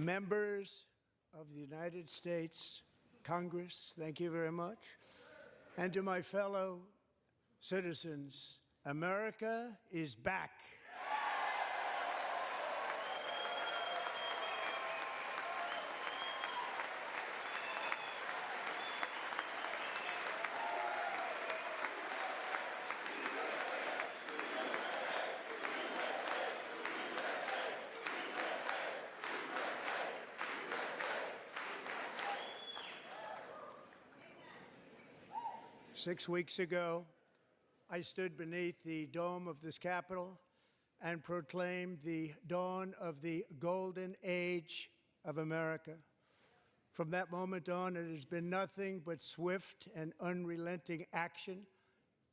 Members of the United States Congress, thank you very much. And to my fellow citizens, America is back. 6 weeks ago, I stood beneath the dome of this Capitol and proclaimed the dawn of the golden age of America. From that moment on, it has been nothing but swift and unrelenting action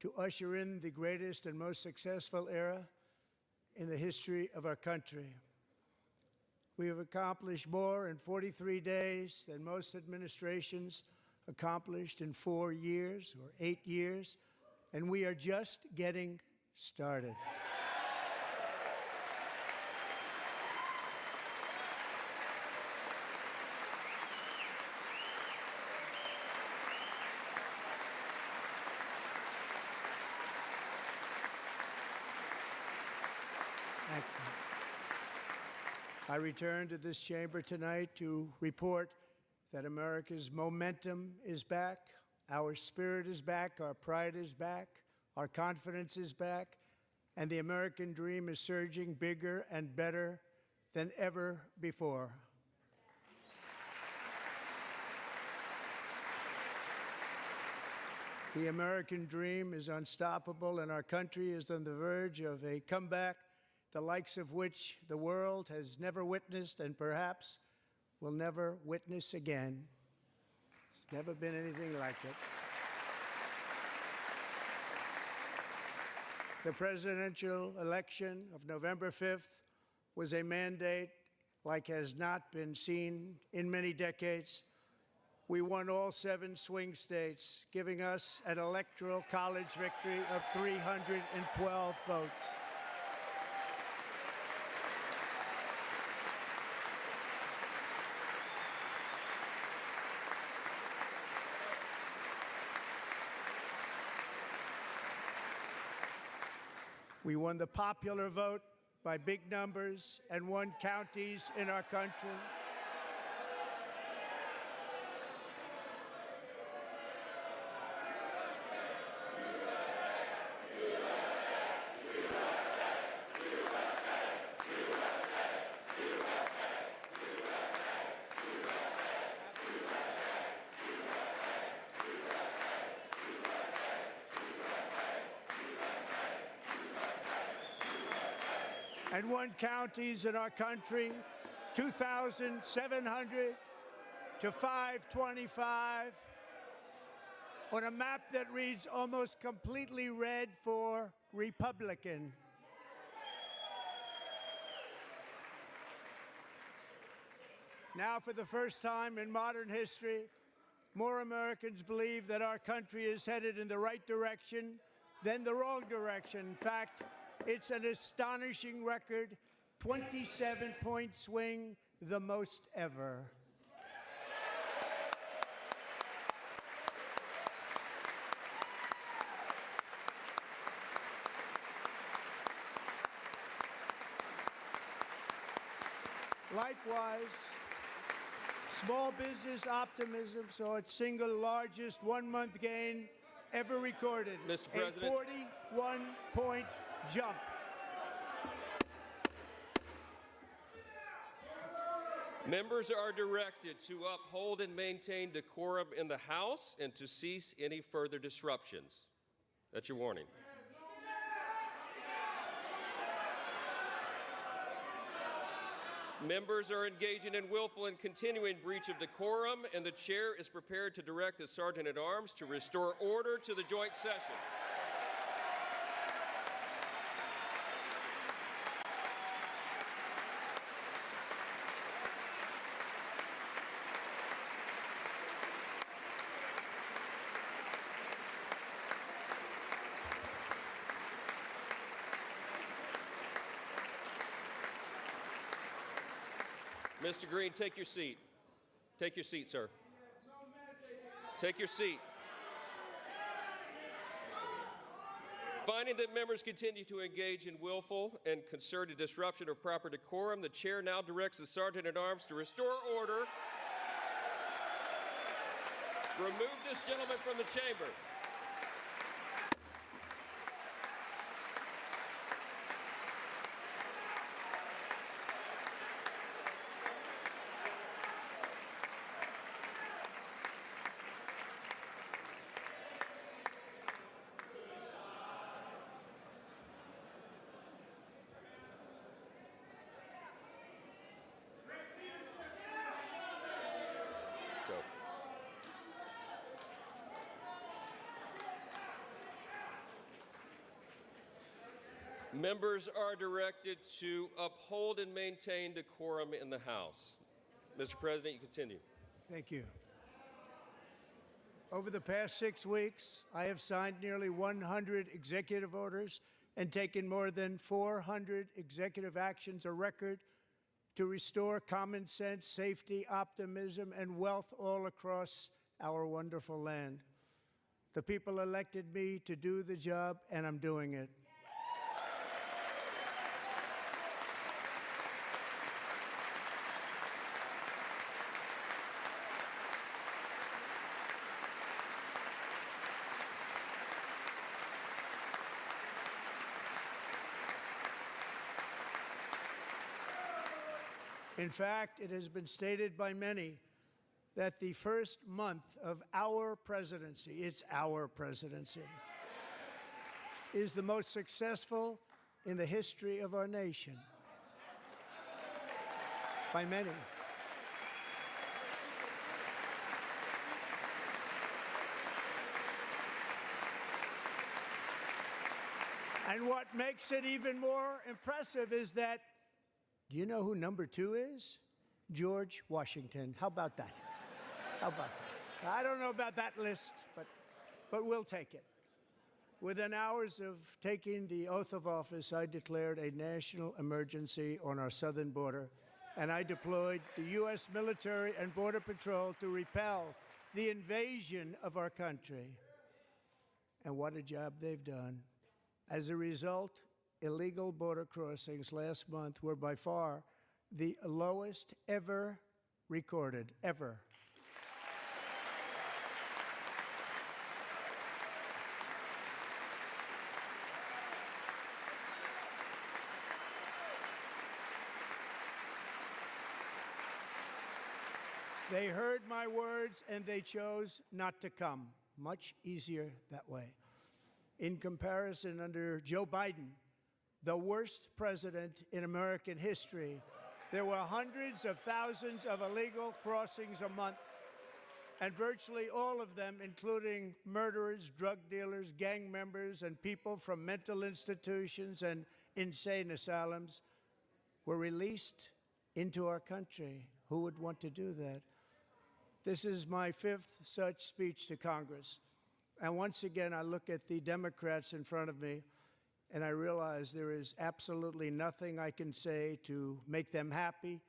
to usher in the greatest and most successful era in the history of our country. We have accomplished more in 43 days than most administrations accomplished in 4 years or 8 years, and we are just getting started. Thank you. I return to this chamber tonight to report that America's momentum is back, our spirit is back, our pride is back, our confidence is back, and the American dream is surging bigger and better than ever before. The American dream is unstoppable, and our country is on the verge of a comeback, the likes of which the world has never witnessed and perhaps will never witness again. There's never been anything like it. The presidential election of November 5th was a mandate like has not been seen in many decades. We won all 7 swing states, giving us an electoral college victory of 312 votes. We won the popular vote by big numbers and won counties in our country. And won counties in our country, 2,700 to 525, on a map that reads almost completely red for Republican. Now, for the first time in modern history, more Americans believe that our country is headed in the right direction than the wrong direction. In fact, it's an astonishing record, 27-point swing, the most ever. Likewise, small business optimism saw its single largest one-month gain ever recorded. Mr. President. A 41-point jump. Members are directed to uphold and maintain decorum in the House and to cease any further disruptions. That's your warning. Members are engaging in willful and continuing breach of decorum, and the chair is prepared to direct the Sergeant-at-Arms to restore order to the joint session. Mr. Green, take your seat. Take your seat, sir. Take your seat. Finding that members continue to engage in willful and concerted disruption of proper decorum, the chair now directs the Sergeant-at-Arms to restore order. Remove this gentleman from the chamber. Members are directed to uphold and maintain decorum in the House. Mr. President, you continue. Thank you. Over the past 6 weeks, I have signed nearly 100 executive orders and taken more than 400 executive actions, a record to restore common sense, safety, optimism, and wealth all across our wonderful land. The people elected me to do the job, and I'm doing it. In fact, it has been stated by many that the first month of our presidency, it's our presidency, is the most successful in the history of our nation. By many. And what makes it even more impressive is that, do you know who number 2 is? George Washington. How about that? How about that? I don't know about that list, but we'll take it. Within hours of taking the oath of office, I declared a national emergency on our southern border, and I deployed the U.S. military and Border Patrol to repel the invasion of our country. And what a job they've done. As a result, illegal border crossings last month were by far the lowest ever recorded, ever. They heard my words and they chose not to come. Much easier that way. In comparison, under Joe Biden, the worst president in American history, there were hundreds of thousands of illegal crossings a month, and virtually all of them, including murderers, drug dealers, gang members, and people from mental institutions and insane asylums, were released into our country. Who would want to do that? This is my 5th such speech to Congress. And once again, I look at the Democrats in front of me, and I realize there is absolutely nothing I can say to make them happy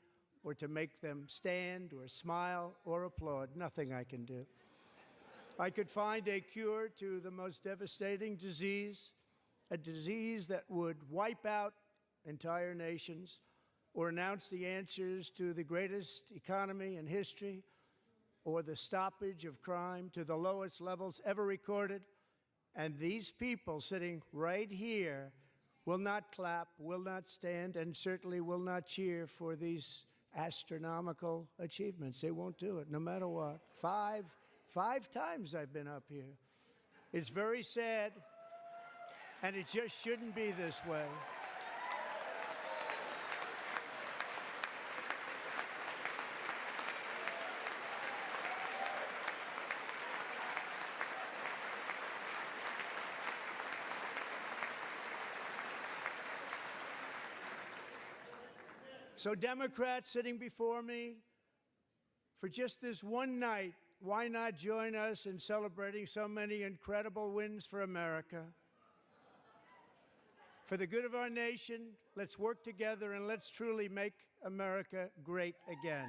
or to make them stand or smile or applaud. Nothing I can do. I could find a cure to the most devastating disease, a disease that would wipe out entire nations, or announce the answers to the greatest economy in history, or the stoppage of crime to the lowest levels ever recorded. And these people sitting right here will not clap, will not stand, and certainly will not cheer for these astronomical achievements. They won't do it, no matter what. Five times I've been up here. It's very sad, and it just shouldn't be this way. So Democrats sitting before me, for just this one night, why not join us in celebrating so many incredible wins for America? For the good of our nation, let's work together and let's truly make America great again.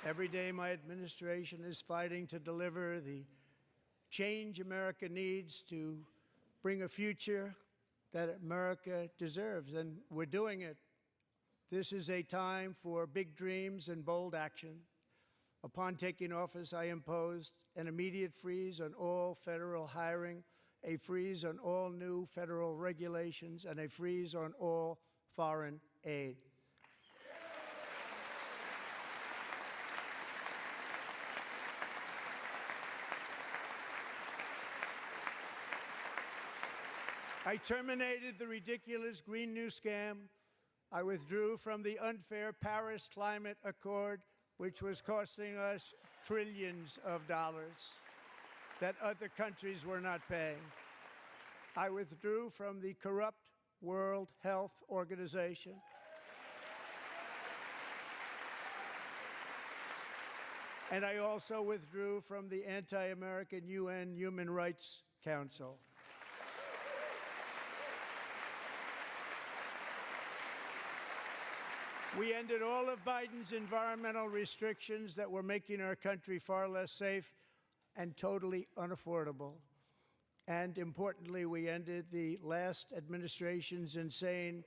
Every day, my administration is fighting to deliver the change America needs to bring a future that America deserves, and we're doing it. This is a time for big dreams and bold action. Upon taking office, I imposed an immediate freeze on all federal hiring, a freeze on all new federal regulations, and a freeze on all foreign aid. I terminated the ridiculous Green New Scam. I withdrew from the unfair Paris Climate Accord, which was costing us trillions of dollars that other countries were not paying. I withdrew from the corrupt World Health Organization. And I also withdrew from the anti-American UN Human Rights Council. We ended all of Biden's environmental restrictions that were making our country far less safe and totally unaffordable. And importantly, we ended the last administration's insane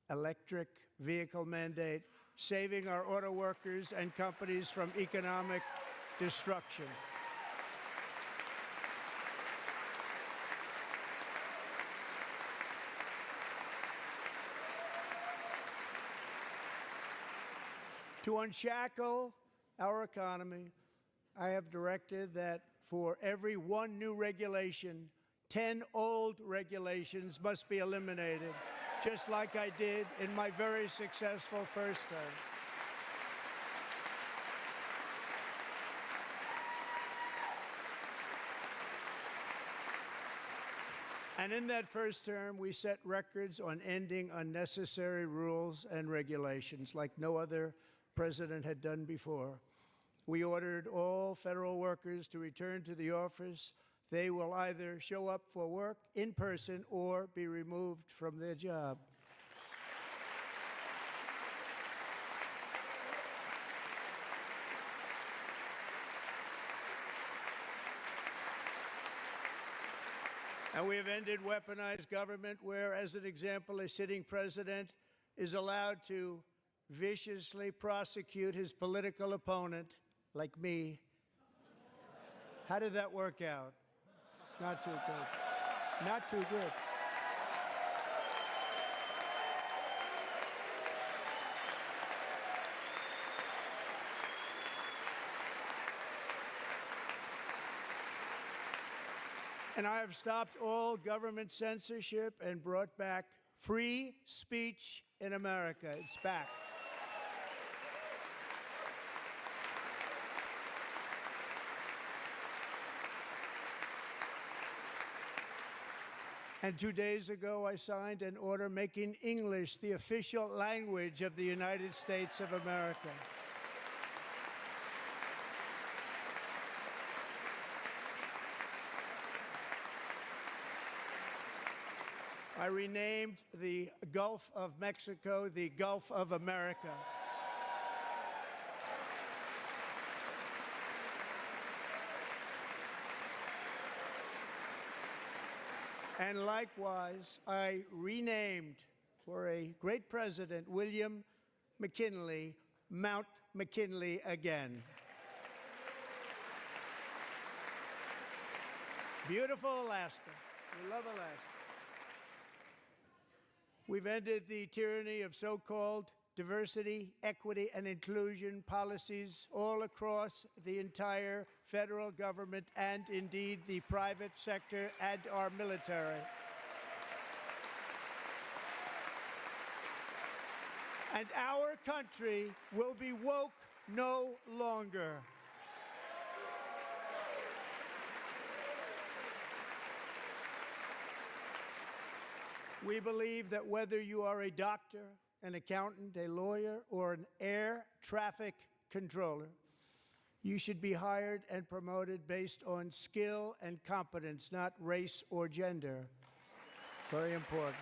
electric vehicle mandate, saving our auto workers and companies from economic destruction. To unshackle our economy, I have directed that for every one new regulation, 10 old regulations must be eliminated, just like I did in my very successful first term. And in that first term, we set records on ending unnecessary rules and regulations like no other president had done before. We ordered all federal workers to return to the office. They will either show up for work in person or be removed from their job. And we have ended weaponized government where, as an example, a sitting president is allowed to viciously prosecute his political opponent, like me. How did that work out? Not too good. Not too good. And I have stopped all government censorship and brought back free speech in America. It's back. And 2 days ago, I signed an order making English the official language of the United States of America. I renamed the Gulf of Mexico the Gulf of America. And likewise, I renamed, for a great president, William McKinley, Mount McKinley again. Beautiful Alaska. We love Alaska. We've ended the tyranny of so-called diversity, equity, and inclusion policies all across the entire federal government and indeed the private sector and our military. And our country will be woke no longer. We believe that whether you are a doctor, an accountant, a lawyer, or an air traffic controller. You should be hired and promoted based on skill and competence, not race or gender. Very important.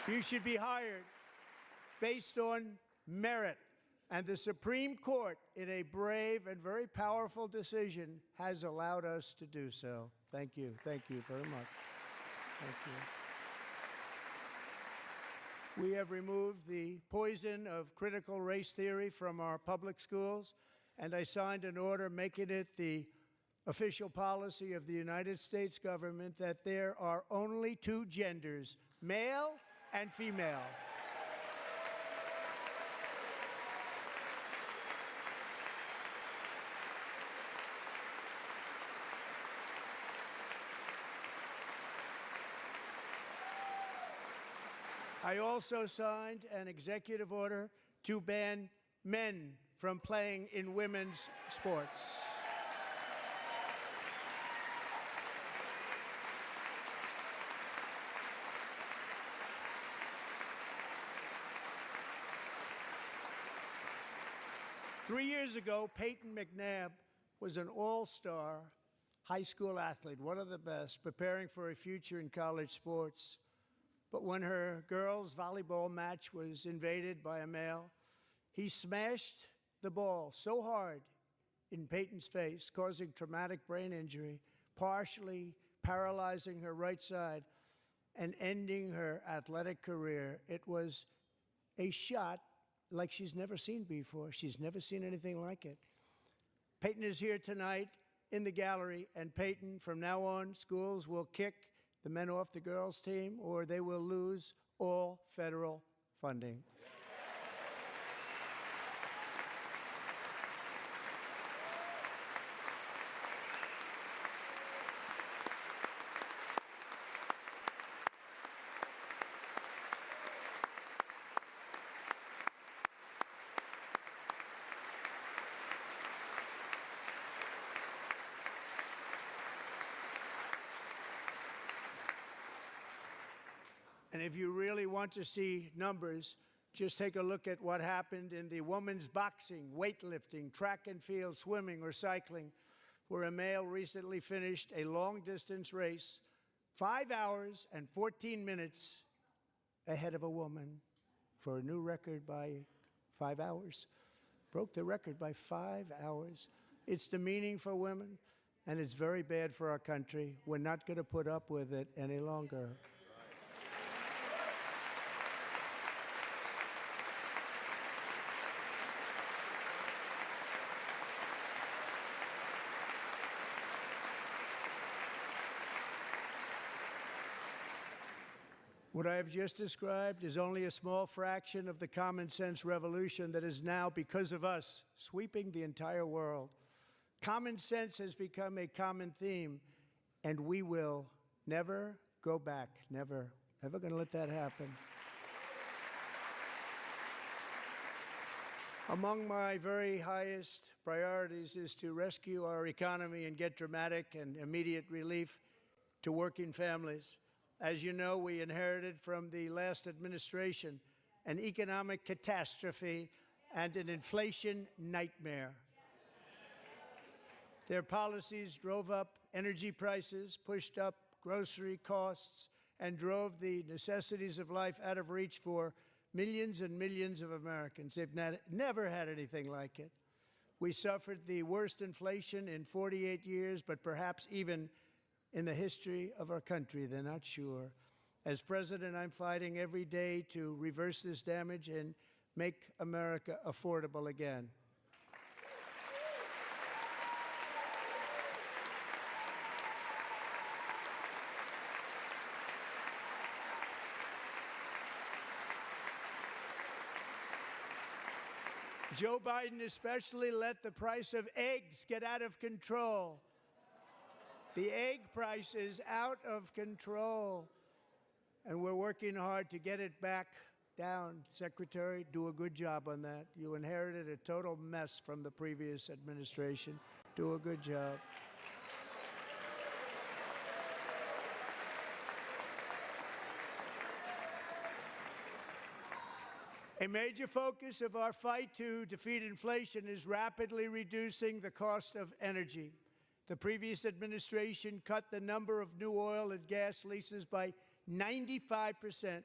You should be hired based on merit. And the Supreme Court, in a brave and very powerful decision, has allowed us to do so. Thank you. Thank you very much. Thank you. We have removed the poison of critical race theory from our public schools, and I signed an order making it the official policy of the United States government that there are only two genders, male and female. I also signed an executive order to ban men from playing in women's sports. Three years ago, Peyton McNabb was an all-star high school athlete, one of the best, preparing for a future in college sports. But when her girls' volleyball match was invaded by a male, he smashed the ball so hard in Peyton's face, causing traumatic brain injury, partially paralyzing her right side, and ending her athletic career. It was a shot like she's never seen before. She's never seen anything like it. Peyton is here tonight in the gallery, and Peyton, from now on, schools will kick the men off the girls' team, or they will lose all federal funding. And if you really want to see numbers, just take a look at what happened in the women's boxing, weightlifting, track and field, swimming, or cycling, where a male recently finished a long-distance race 5 hours and 14 minutes ahead of a woman for a new record by 5 hours. Broke the record by 5 hours. It's demeaning for women, and it's very bad for our country. We're not going to put up with it any longer. What I have just described is only a small fraction of the common sense revolution that is now, because of us, sweeping the entire world. Common sense has become a common theme, and we will never go back. Never. Never going to let that happen. Among my very highest priorities is to rescue our economy and get dramatic and immediate relief to working families. As you know, we inherited from the last administration an economic catastrophe and an inflation nightmare. Their policies drove up energy prices, pushed up grocery costs, and drove the necessities of life out of reach for millions and millions of Americans. They've never had anything like it. We suffered the worst inflation in 48 years, but perhaps even in the history of our country. They're not sure. As president, I'm fighting every day to reverse this damage and make America affordable again. Joe Biden especially let the price of eggs get out of control. The egg price is out of control, and we're working hard to get it back down. Secretary, do a good job on that. You inherited a total mess from the previous administration. Do a good job. A major focus of our fight to defeat inflation is rapidly reducing the cost of energy. The previous administration cut the number of new oil and gas leases by 95%,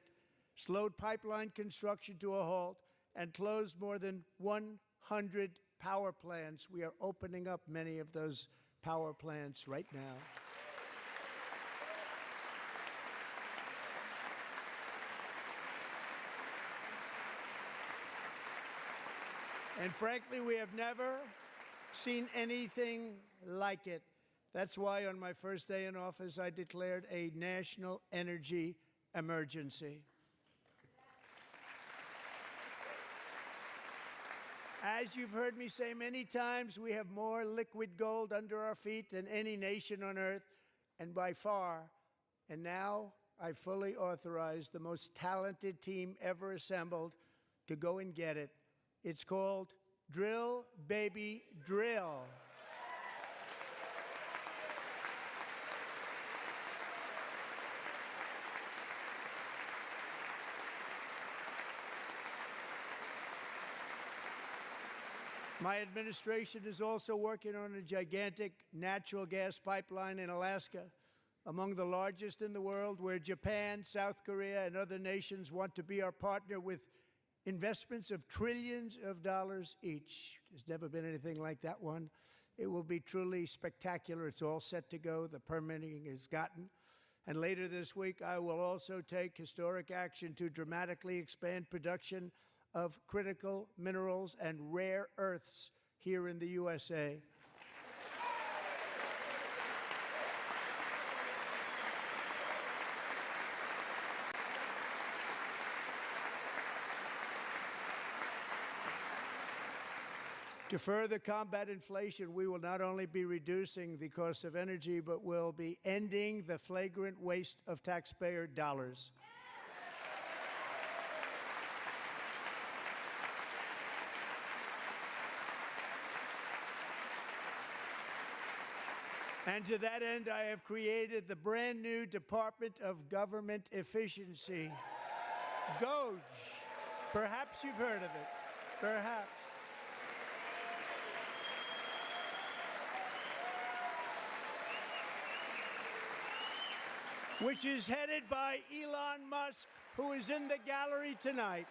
slowed pipeline construction to a halt, and closed more than 100 power plants. We are opening up many of those power plants right now. And frankly, we have never seen anything like it. That's why on my first day in office, I declared a national energy emergency. As you've heard me say many times, we have more liquid gold under our feet than any nation on earth, and by far. And now I fully authorize the most talented team ever assembled to go and get it. It's called Drill, Baby, Drill. My administration is also working on a gigantic natural gas pipeline in Alaska, among the largest in the world, where Japan, South Korea, and other nations want to be our partner with investments of trillions of dollars each. There's never been anything like that one. It will be truly spectacular. It's all set to go. The permitting is gotten. And later this week, I will also take historic action to dramatically expand production of critical minerals and rare earths here in the USA. To further combat inflation, we will not only be reducing the cost of energy, but will be ending the flagrant waste of taxpayer dollars. And to that end, I have created the brand new Department of Government Efficiency, GOG. Perhaps you've heard of it. Perhaps. Which is headed by Elon Musk, who is in the gallery tonight.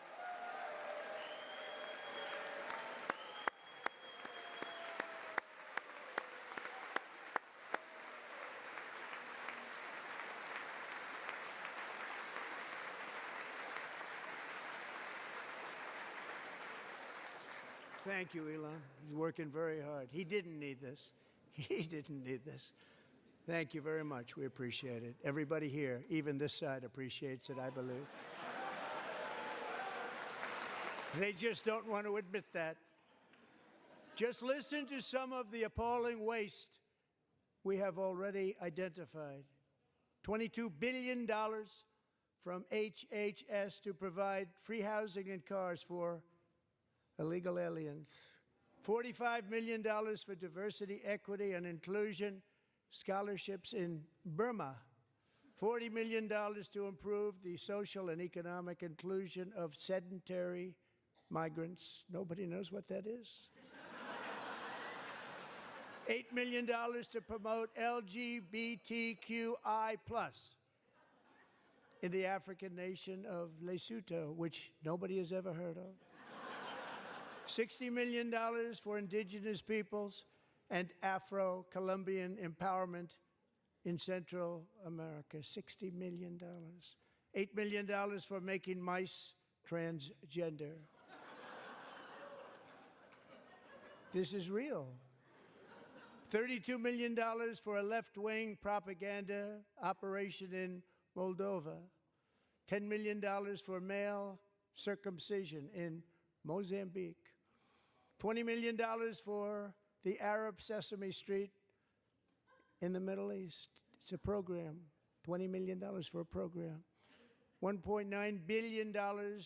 Thank you, Elon. He's working very hard. He didn't need this. He didn't need this. Thank you very much. We appreciate it. Everybody here, even this side, appreciates it, I believe. They just don't want to admit that. Just listen to some of the appalling waste we have already identified. $22 billion from HHS to provide free housing and cars for illegal aliens. $45 million for diversity, equity, and inclusion scholarships in Burma. $40 million to improve the social and economic inclusion of sedentary migrants. Nobody knows what that is. $8 million to promote LGBTQI+ in the African nation of Lesotho, which nobody has ever heard of. $60 million for indigenous peoples and Afro-Colombian empowerment in Central America. $60 million. $8 million for making mice transgender. This is real. $32 million for a left-wing propaganda operation in Moldova. $10 million for male circumcision in Mozambique. $20 million for the Arab Sesame Street in the Middle East. It's a program. $20 million for a program. $1.9 billion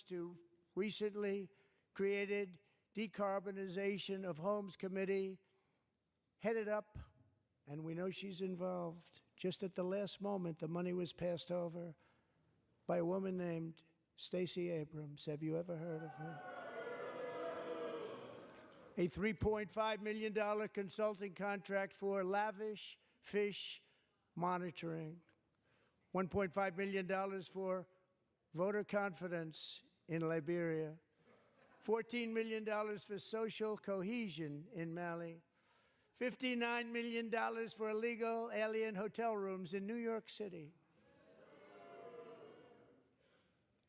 to recently created Decarbonization of Homes Committee, headed up, and we know she's involved. Just at the last moment, the money was passed over by a woman named Stacey Abrams. Have you ever heard of her? A $3.5 million consulting contract for lavish fish monitoring. $1.5 million for voter confidence in Liberia. $14 million for social cohesion in Mali. $59 million for illegal alien hotel rooms in New York City.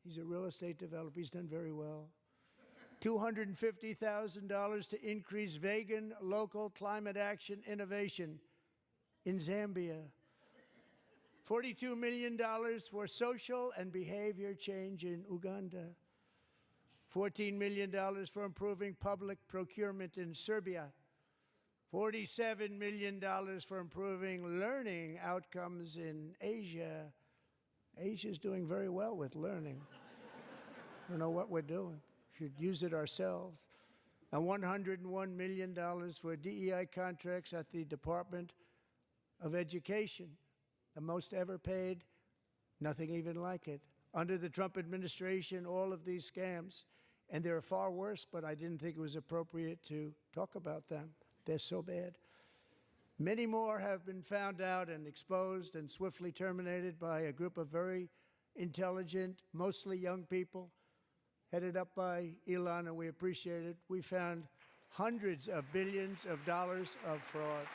He's a real estate developer. He's done very well. $250,000 to increase vegan local climate action innovation in Zambia. $42 million for social and behavior change in Uganda. $14 million for improving public procurement in Serbia. $47 million for improving learning outcomes in Asia. Asia's doing very well with learning. I don't know what we're doing. Should use it ourselves. And $101 million for DEI contracts at the Department of Education. The most ever paid, nothing even like it. Under the Trump administration, all of these scams, and they're far worse, but I didn't think it was appropriate to talk about them. They're so bad. Many more have been found out and exposed and swiftly terminated by a group of very intelligent, mostly young people, headed up by Elon, and we appreciate it. We found hundreds of billions of dollars of fraud.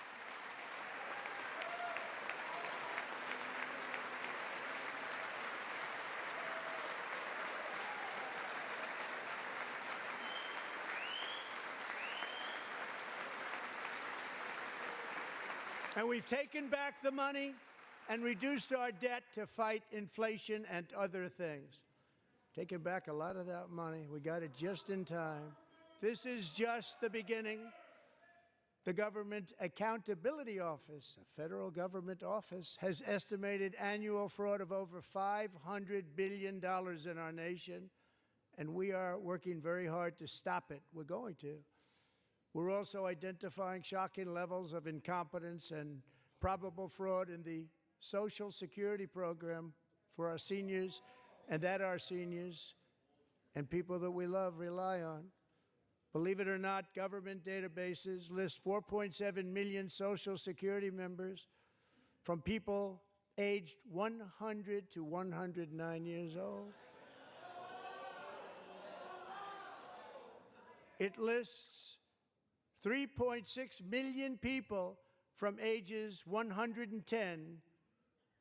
And we've taken back the money and reduced our debt to fight inflation and other things. Taken back a lot of that money. We got it just in time. This is just the beginning. The Government Accountability Office, a federal government office, has estimated annual fraud of over $500 billion in our nation, and we are working very hard to stop it. We're going to. We're also identifying shocking levels of incompetence and probable fraud in the Social Security program for our seniors, and that our seniors and people that we love rely on. Believe it or not, government databases list 4.7 million Social Security members from people aged 100 to 109 years old. It lists 3.6 million people from ages 110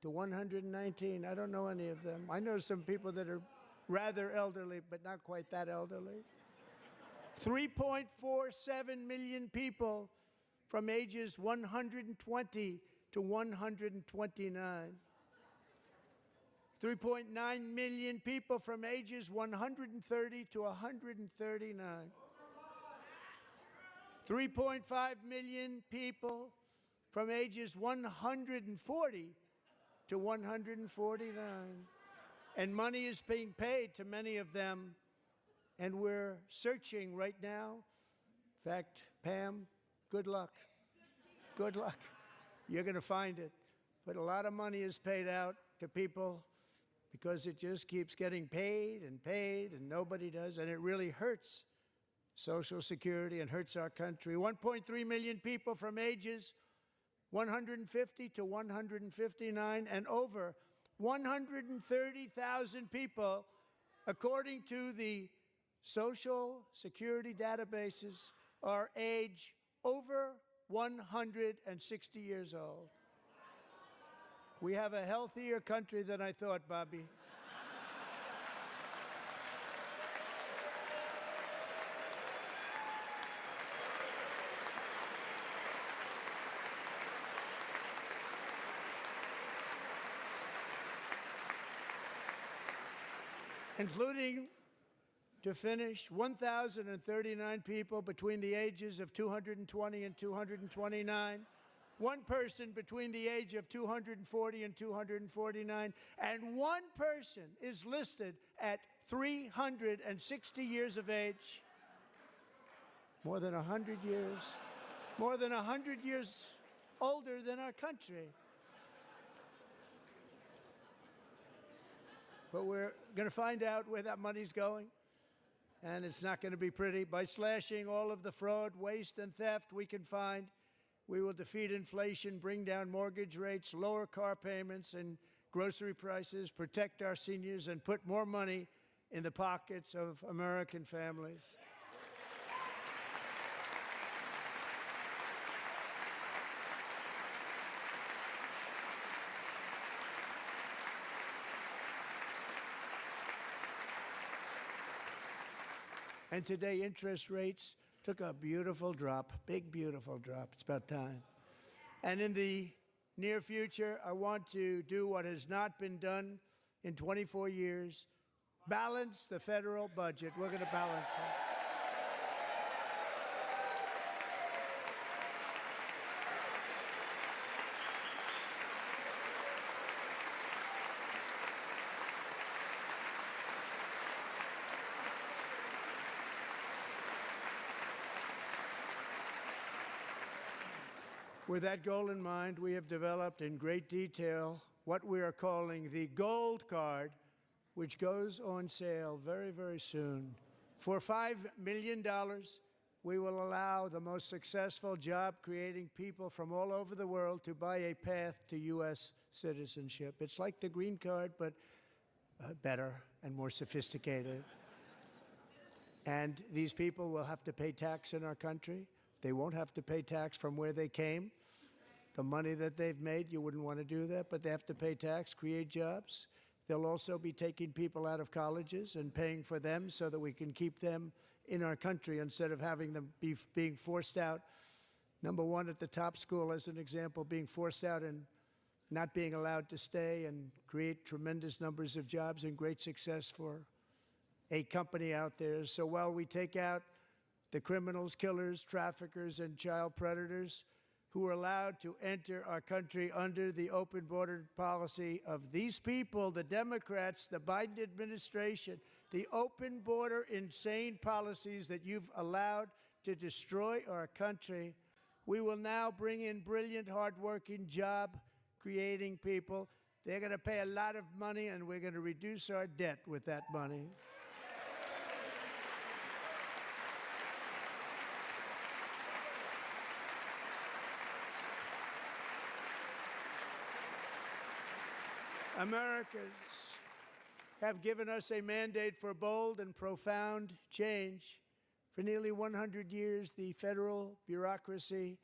to 119. I don't know any of them. I know some people that are rather elderly, but not quite that elderly. 3.47 million people from ages 120 to 129. 3.9 million people from ages 130 to 139. 3.5 million people from ages 140 to 149. And money is being paid to many of them, and we're searching right now. In fact, Pam, good luck. Good luck. You're going to find it. But a lot of money is paid out to people because it just keeps getting paid, and nobody does, and it really hurts Social Security and hurts our country. 1.3 million people from ages 150 to 159, and over 130,000 people, according to the Social Security databases, are age over 160 years old. We have a healthier country than I thought, Bobby. Including, to finish, 1,039 people between the ages of 220 and 229, one person between the age of 240 and 249, and one person is listed at 360 years of age. More than 100 years, more than 100 years older than our country. but we're going to find out where that money's going, and it's not going to be pretty. By slashing all of the fraud, waste, and theft we can find, we will defeat inflation, bring down mortgage rates, lower car payments and grocery prices, protect our seniors, and put more money in the pockets of American families. And today, interest rates took a beautiful drop, big, beautiful drop. It's about time. And in the near future, I want to do what has not been done in 24 years, balance the federal budget. We're going to balance it. With that goal in mind, we have developed in great detail what we are calling the Gold Card, which goes on sale very, very soon. For $5 million, we will allow the most successful job-creating people from all over the world to buy a path to U.S. citizenship. It's like the green card, but better and more sophisticated. And these people will have to pay tax in our country. They won't have to pay tax from where they came. The money that they've made, you wouldn't want to do that, but they have to pay tax, create jobs. They'll also be taking people out of colleges and paying for them so that we can keep them in our country instead of having them being forced out. Number one, at the top school, as an example, being forced out and not being allowed to stay and create tremendous numbers of jobs and great success for a company out there. So while we take out the criminals, killers, traffickers, and child predators who are allowed to enter our country under the open border policy of these people, the Democrats, the Biden administration, the open border insane policies that you've allowed to destroy our country, we will now bring in brilliant, hardworking, job-creating people. They're going to pay a lot of money, and we're going to reduce our debt with that money. Americans have given us a mandate for bold and profound change. For nearly 100 years, the federal bureaucracy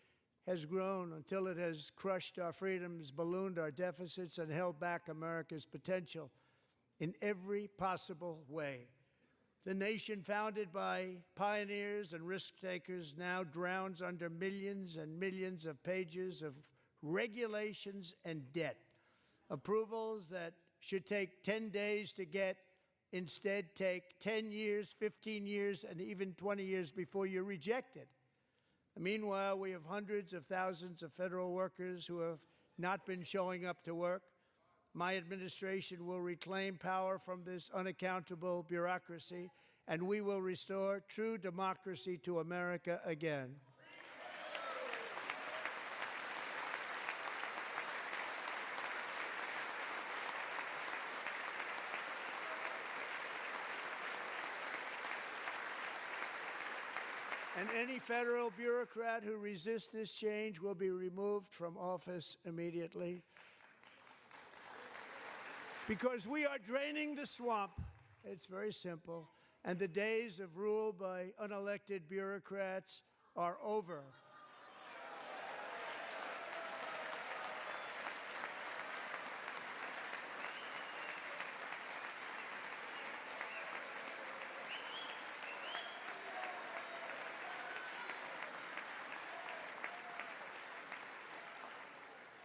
has grown until it has crushed our freedoms, ballooned our deficits, and held back America's potential in every possible way. The nation founded by pioneers and risk-takers now drowns under millions and millions of pages of regulations and debt. Approvals that should take 10 days to get instead take 10 years, 15 years, and even 20 years before you're rejected. Meanwhile, we have hundreds of thousands of federal workers who have not been showing up to work. My administration will reclaim power from this unaccountable bureaucracy, and we will restore true democracy to America again. And any federal bureaucrat who resists this change will be removed from office immediately. Because we are draining the swamp. It's very simple. And the days of rule by unelected bureaucrats are over.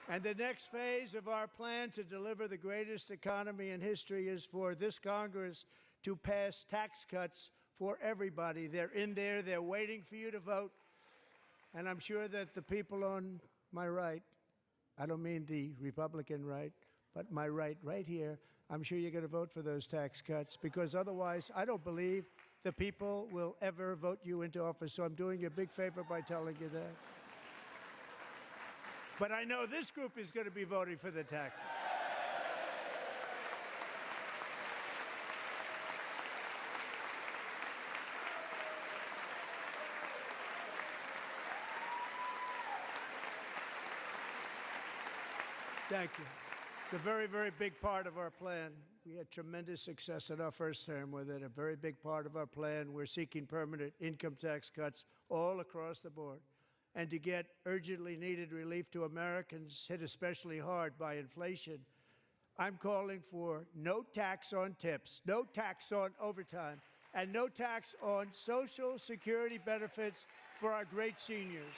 And the next phase of our plan to deliver the greatest economy in history is for this Congress to pass tax cuts for everybody. They're in there. They're waiting for you to vote. And I'm sure that the people on my right, I don't mean the Republican right, but my right here, I'm sure you're going to vote for those tax cuts, because otherwise I don't believe the people will ever vote you into office. So I'm doing you a big favor by telling you that. But I know this group is going to be voting for the tax. Thank you. It's a very, very big part of our plan. We had tremendous success in our first term with it, a very big part of our plan. We're seeking permanent income tax cuts all across the board. And to get urgently needed relief to Americans hit especially hard by inflation, I'm calling for no tax on tips, no tax on overtime, and no tax on Social Security benefits for our great seniors.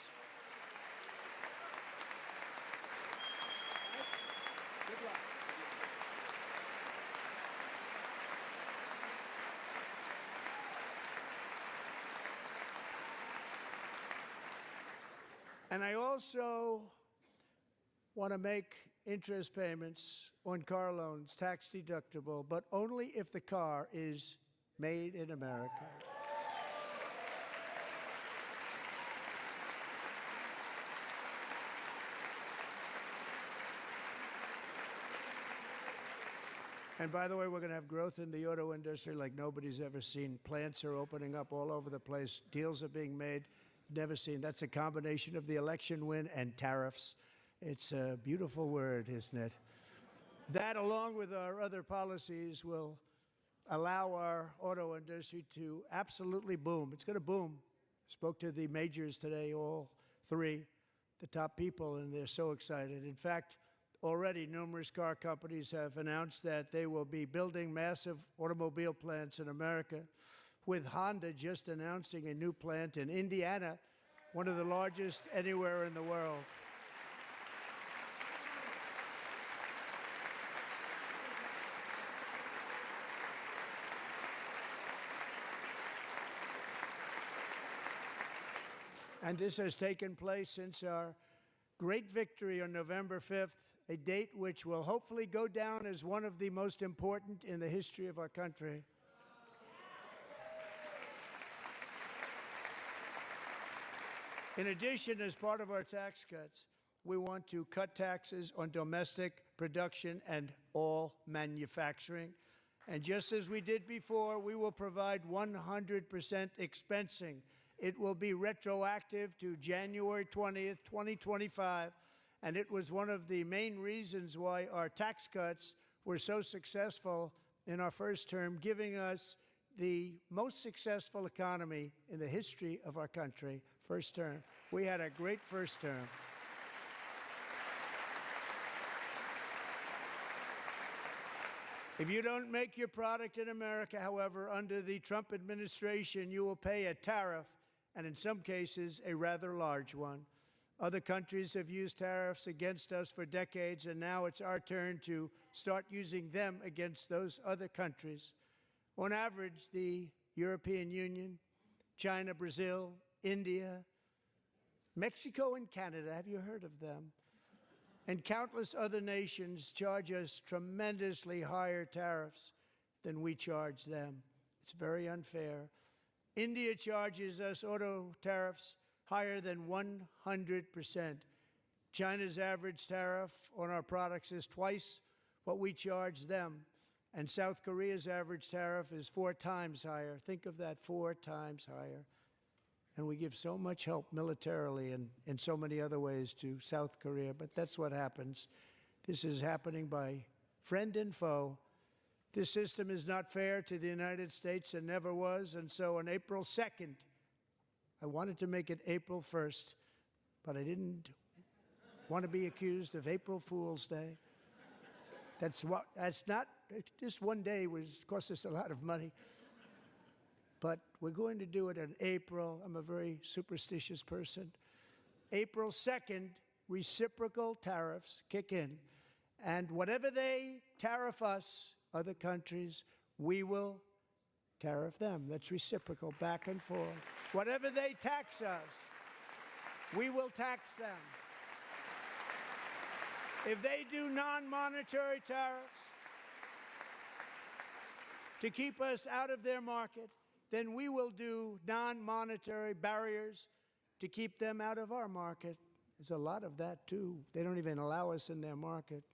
Good luck. And I also want to make interest payments on car loans tax deductible, but only if the car is made in America. And by the way, we're going to have growth in the auto industry like nobody's ever seen. Plants are opening up all over the place. Deals are being made. Never seen. That's a combination of the election win and tariffs. It's a beautiful word, isn't it? That, along with our other policies, will allow our auto industry to absolutely boom. It's going to boom. Spoke to the majors today, all three, the top people, and they're so excited. In fact, already numerous car companies have announced that they will be building massive automobile plants in America, with Honda just announcing a new plant in Indiana, one of the largest anywhere in the world. And this has taken place since our great victory on November 5th, a date which will hopefully go down as one of the most important in the history of our country. In addition, as part of our tax cuts, we want to cut taxes on domestic production and all manufacturing. And just as we did before, we will provide 100% expensing. It will be retroactive to January 20th, 2025. And it was one of the main reasons why our tax cuts were so successful in our first term, giving us the most successful economy in the history of our country. First term. We had a great first term. If you don't make your product in America, however, under the Trump administration, you will pay a tariff, and in some cases, a rather large one. Other countries have used tariffs against us for decades, and now it's our turn to start using them against those other countries. On average, the European Union, China, Brazil, India, Mexico, and Canada, have you heard of them? And countless other nations charge us tremendously higher tariffs than we charge them. It's very unfair. India charges us auto tariffs higher than 100%. China's average tariff on our products is twice what we charge them. And South Korea's average tariff is 4 times higher. Think of that, 4 times higher. And we give so much help militarily and in so many other ways to South Korea, but that's what happens. This is happening by friend and foe. This system is not fair to the United States and never was, and so on April 2nd, I wanted to make it April 1st, but I didn't want to be accused of April Fool's Day. That's not, just one day cost us a lot of money. But we're going to do it in April. I'm a very superstitious person. April 2nd, reciprocal tariffs kick in. And whatever they tariff us, other countries, we will tariff them. That's reciprocal, back and forth. Whatever they tax us, we will tax them. If they do non-monetary tariffs to keep us out of their market, then we will do non-monetary barriers to keep them out of our market. There's a lot of that, too. They don't even allow us in their market.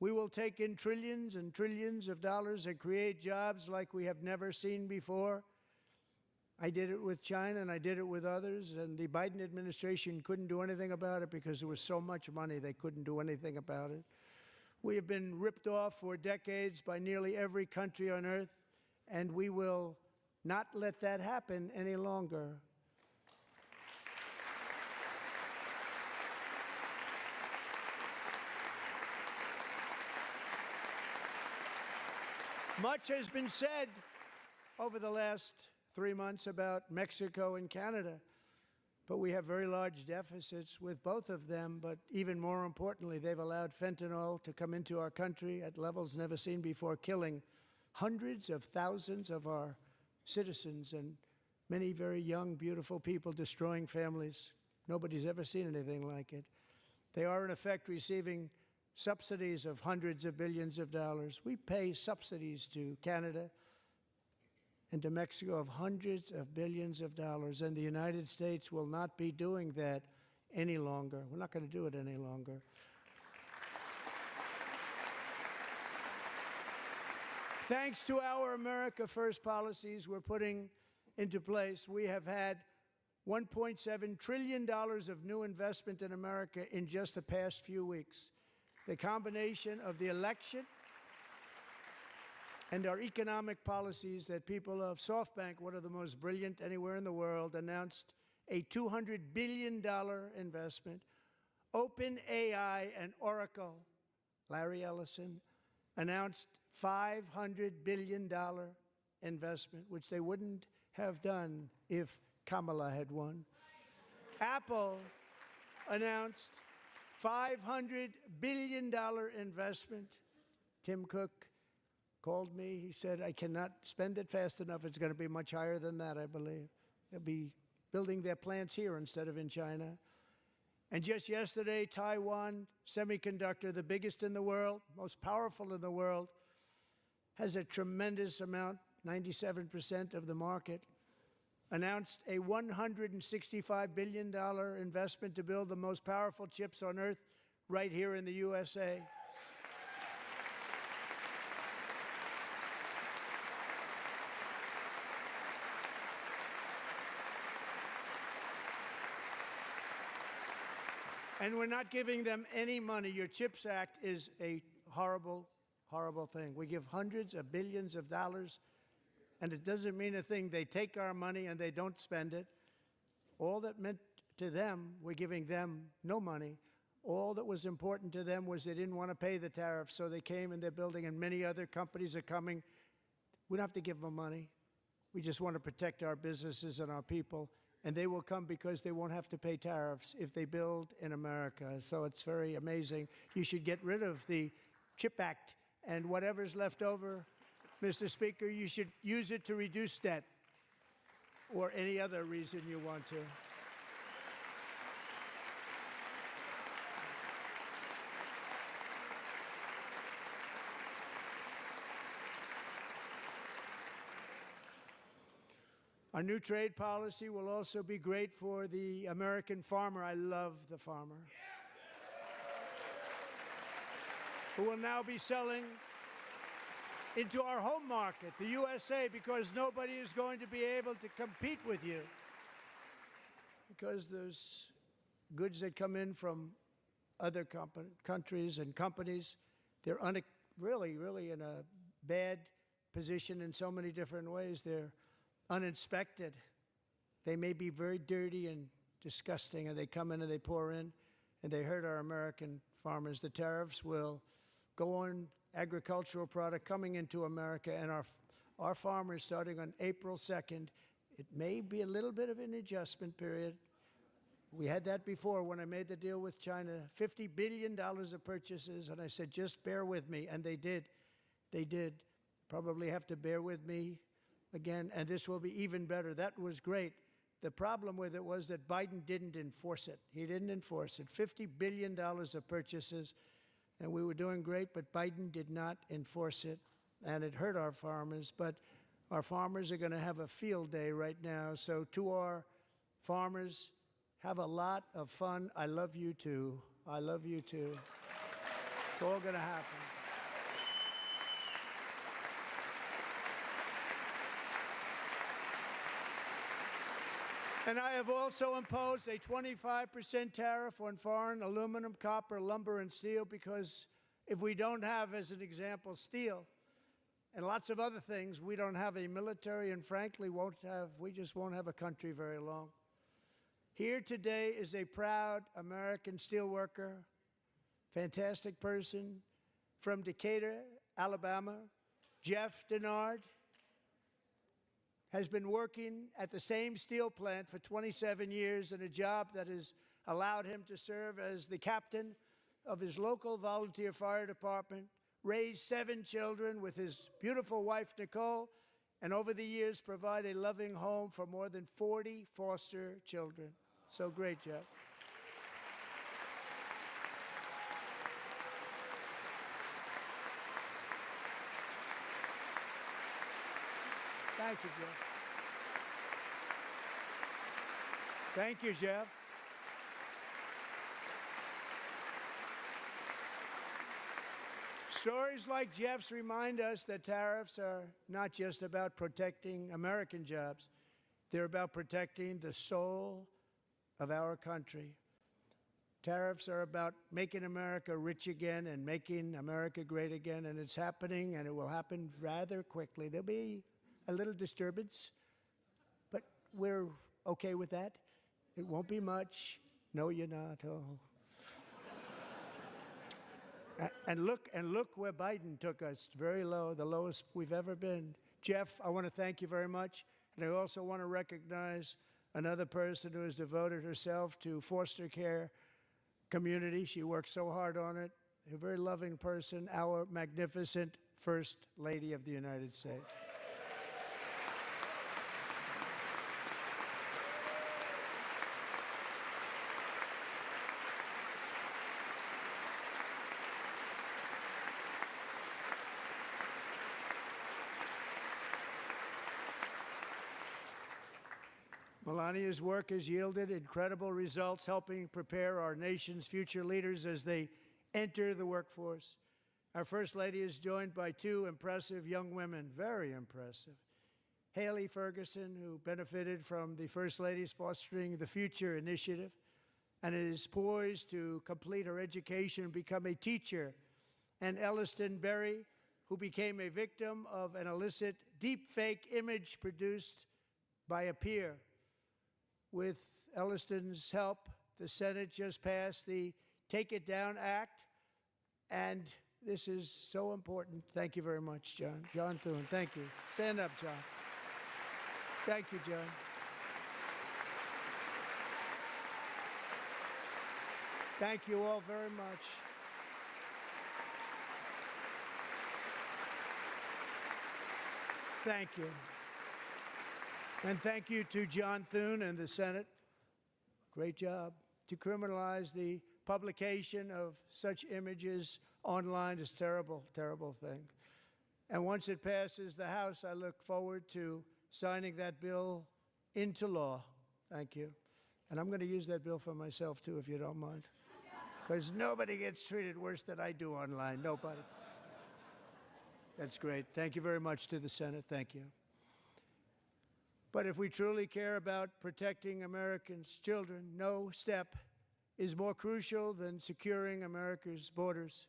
We will take in trillions and trillions of dollars and create jobs like we have never seen before. I did it with China, and I did it with others, and the Biden administration couldn't do anything about it because there was so much money they couldn't do anything about it. We have been ripped off for decades by nearly every country on earth, and we will not let that happen any longer. Much has been said over the last 3 months about Mexico and Canada, but we have very large deficits with both of them. But even more importantly, they've allowed fentanyl to come into our country at levels never seen before, killing hundreds of thousands of our citizens and many very young, beautiful people, destroying families. Nobody's ever seen anything like it. They are, in effect, receiving subsidies of hundreds of billions of dollars. We pay subsidies to Canada and to Mexico of hundreds of billions of dollars, and the United States will not be doing that any longer. We're not going to do it any longer. Thanks to our America First policies we're putting into place, we have had $1.7 trillion of new investment in America in just the past few weeks. The combination of the election and our economic policies that people of SoftBank, one of the most brilliant anywhere in the world, announced a $200 billion investment. OpenAI and Oracle, Larry Ellison, announced $500 billion investment, which they wouldn't have done if Kamala had won. Apple announced $500 billion investment. Tim Cook called me. He said, I cannot spend it fast enough. It's going to be much higher than that, I believe. They'll be building their plants here instead of in China. And just yesterday, Taiwan Semiconductor, the biggest in the world, most powerful in the world, has a tremendous amount, 97% of the market, announced a $165 billion investment to build the most powerful chips on earth right here in the USA. And we're not giving them any money. Your CHIPS Act is a horrible, horrible thing. We give hundreds of billions of dollars, and it doesn't mean a thing. They take our money and they don't spend it. All that meant to them, we're giving them no money. All that was important to them was they didn't want to pay the tariffs, so they came and they're building, and many other companies are coming. We don't have to give them money. We just want to protect our businesses and our people. And they will come because they won't have to pay tariffs if they build in America. So it's very amazing. You should get rid of the CHIP Act, and whatever's left over, Mr. Speaker, you should use it to reduce debt or any other reason you want to. Our new trade policy will also be great for the American farmer. I love the farmer. Who will now be selling into our home market, the USA, because nobody is going to be able to compete with you. Because those goods that come in from other countries and companies, they're really, really in a bad position in so many different ways. They're uninspected. They may be very dirty and disgusting, and they come in and they pour in, and they hurt our American farmers. The tariffs will go on agricultural product coming into America, and our farmers, starting on April 2nd, it may be a little bit of an adjustment period. We had that before when I made the deal with China, $50 billion of purchases, and I said, just bear with me, and they did. They did. Probably have to bear with me again, and this will be even better. That was great. The problem with it was that Biden didn't enforce it. He didn't enforce it. $50 billion of purchases, and we were doing great, but Biden did not enforce it, and it hurt our farmers. But our farmers are going to have a field day right now. So to our farmers, have a lot of fun. I love you too. I love you too. It's all going to happen. And I have also imposed a 25% tariff on foreign aluminum, copper, lumber, and steel, because if we don't have, as an example, steel and lots of other things, we don't have a military, and frankly, we just won't have a country very long. Here today is a proud American steelworker, fantastic person from Decatur, Alabama, Jeff Denard. Has been working at the same steel plant for 27 years in a job that has allowed him to serve as the captain of his local volunteer fire department, raise 7 children with his beautiful wife, Nicole, and over the years provide a loving home for more than 40 foster children. So great, Jeff. Thank you, Jeff. Thank you, Jeff. Stories like Jeff's remind us that tariffs are not just about protecting American jobs. They're about protecting the soul of our country. Tariffs are about making America rich again and making America great again, and it's happening, and it will happen rather quickly. There'll be a little disturbance, but we're okay with that. It won't be much. No, you're not. Oh. And look where Biden took us. Very low, the lowest we've ever been. Jeff, I want to thank you very much. And I also want to recognize another person who has devoted herself to foster care community. She works so hard on it. A very loving person, our magnificent First Lady of the United States. Melania's work has yielded incredible results, helping prepare our nation's future leaders as they enter the workforce. Our First Lady is joined by 2 impressive young women, very impressive. Haley Ferguson, who benefited from the First Lady's Fostering the Future initiative and is poised to complete her education and become a teacher. And Elliston Berry, who became a victim of an illicit deepfake image produced by a peer. With Elliston's help, the Senate just passed the Take It Down Act, and this is so important. Thank you very much, John. John Thune, thank you. Stand up, John. Thank you, John. Thank you all very much. Thank you. And thank you to John Thune and the Senate. Great job. To criminalize the publication of such images online is a terrible, terrible thing. And once it passes the House, I look forward to signing that bill into law. Thank you. And I'm going to use that bill for myself, too, if you don't mind. Because nobody gets treated worse than I do online. Nobody. That's great. Thank you very much to the Senate. Thank you. But if we truly care about protecting Americans' children, no step is more crucial than securing America's borders.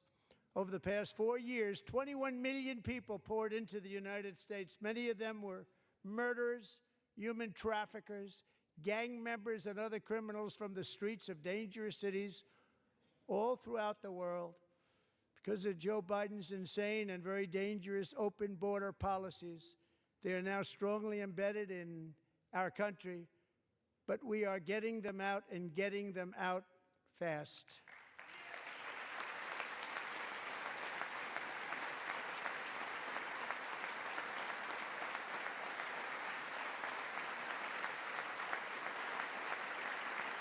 Over the past 4 years, 21 million people poured into the United States. Many of them were murderers, human traffickers, gang members, and other criminals from the streets of dangerous cities all throughout the world. Because of Joe Biden's insane and very dangerous open border policies, they are now strongly embedded in our country, but we are getting them out and getting them out fast.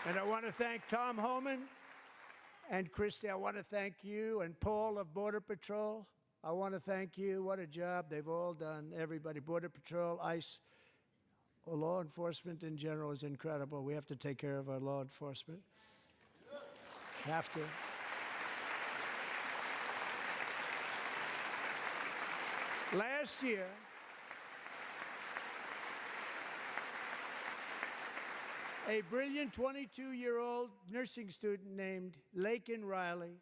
And I want to thank Tom Homan and Christy. I want to thank you and Paul of Border Patrol. I want to thank you. What a job they've all done. Everybody, Border Patrol, ICE, law enforcement in general is incredible. We have to take care of our law enforcement. Have to. Last year, A brilliant 22-year-old nursing student named Laken Riley,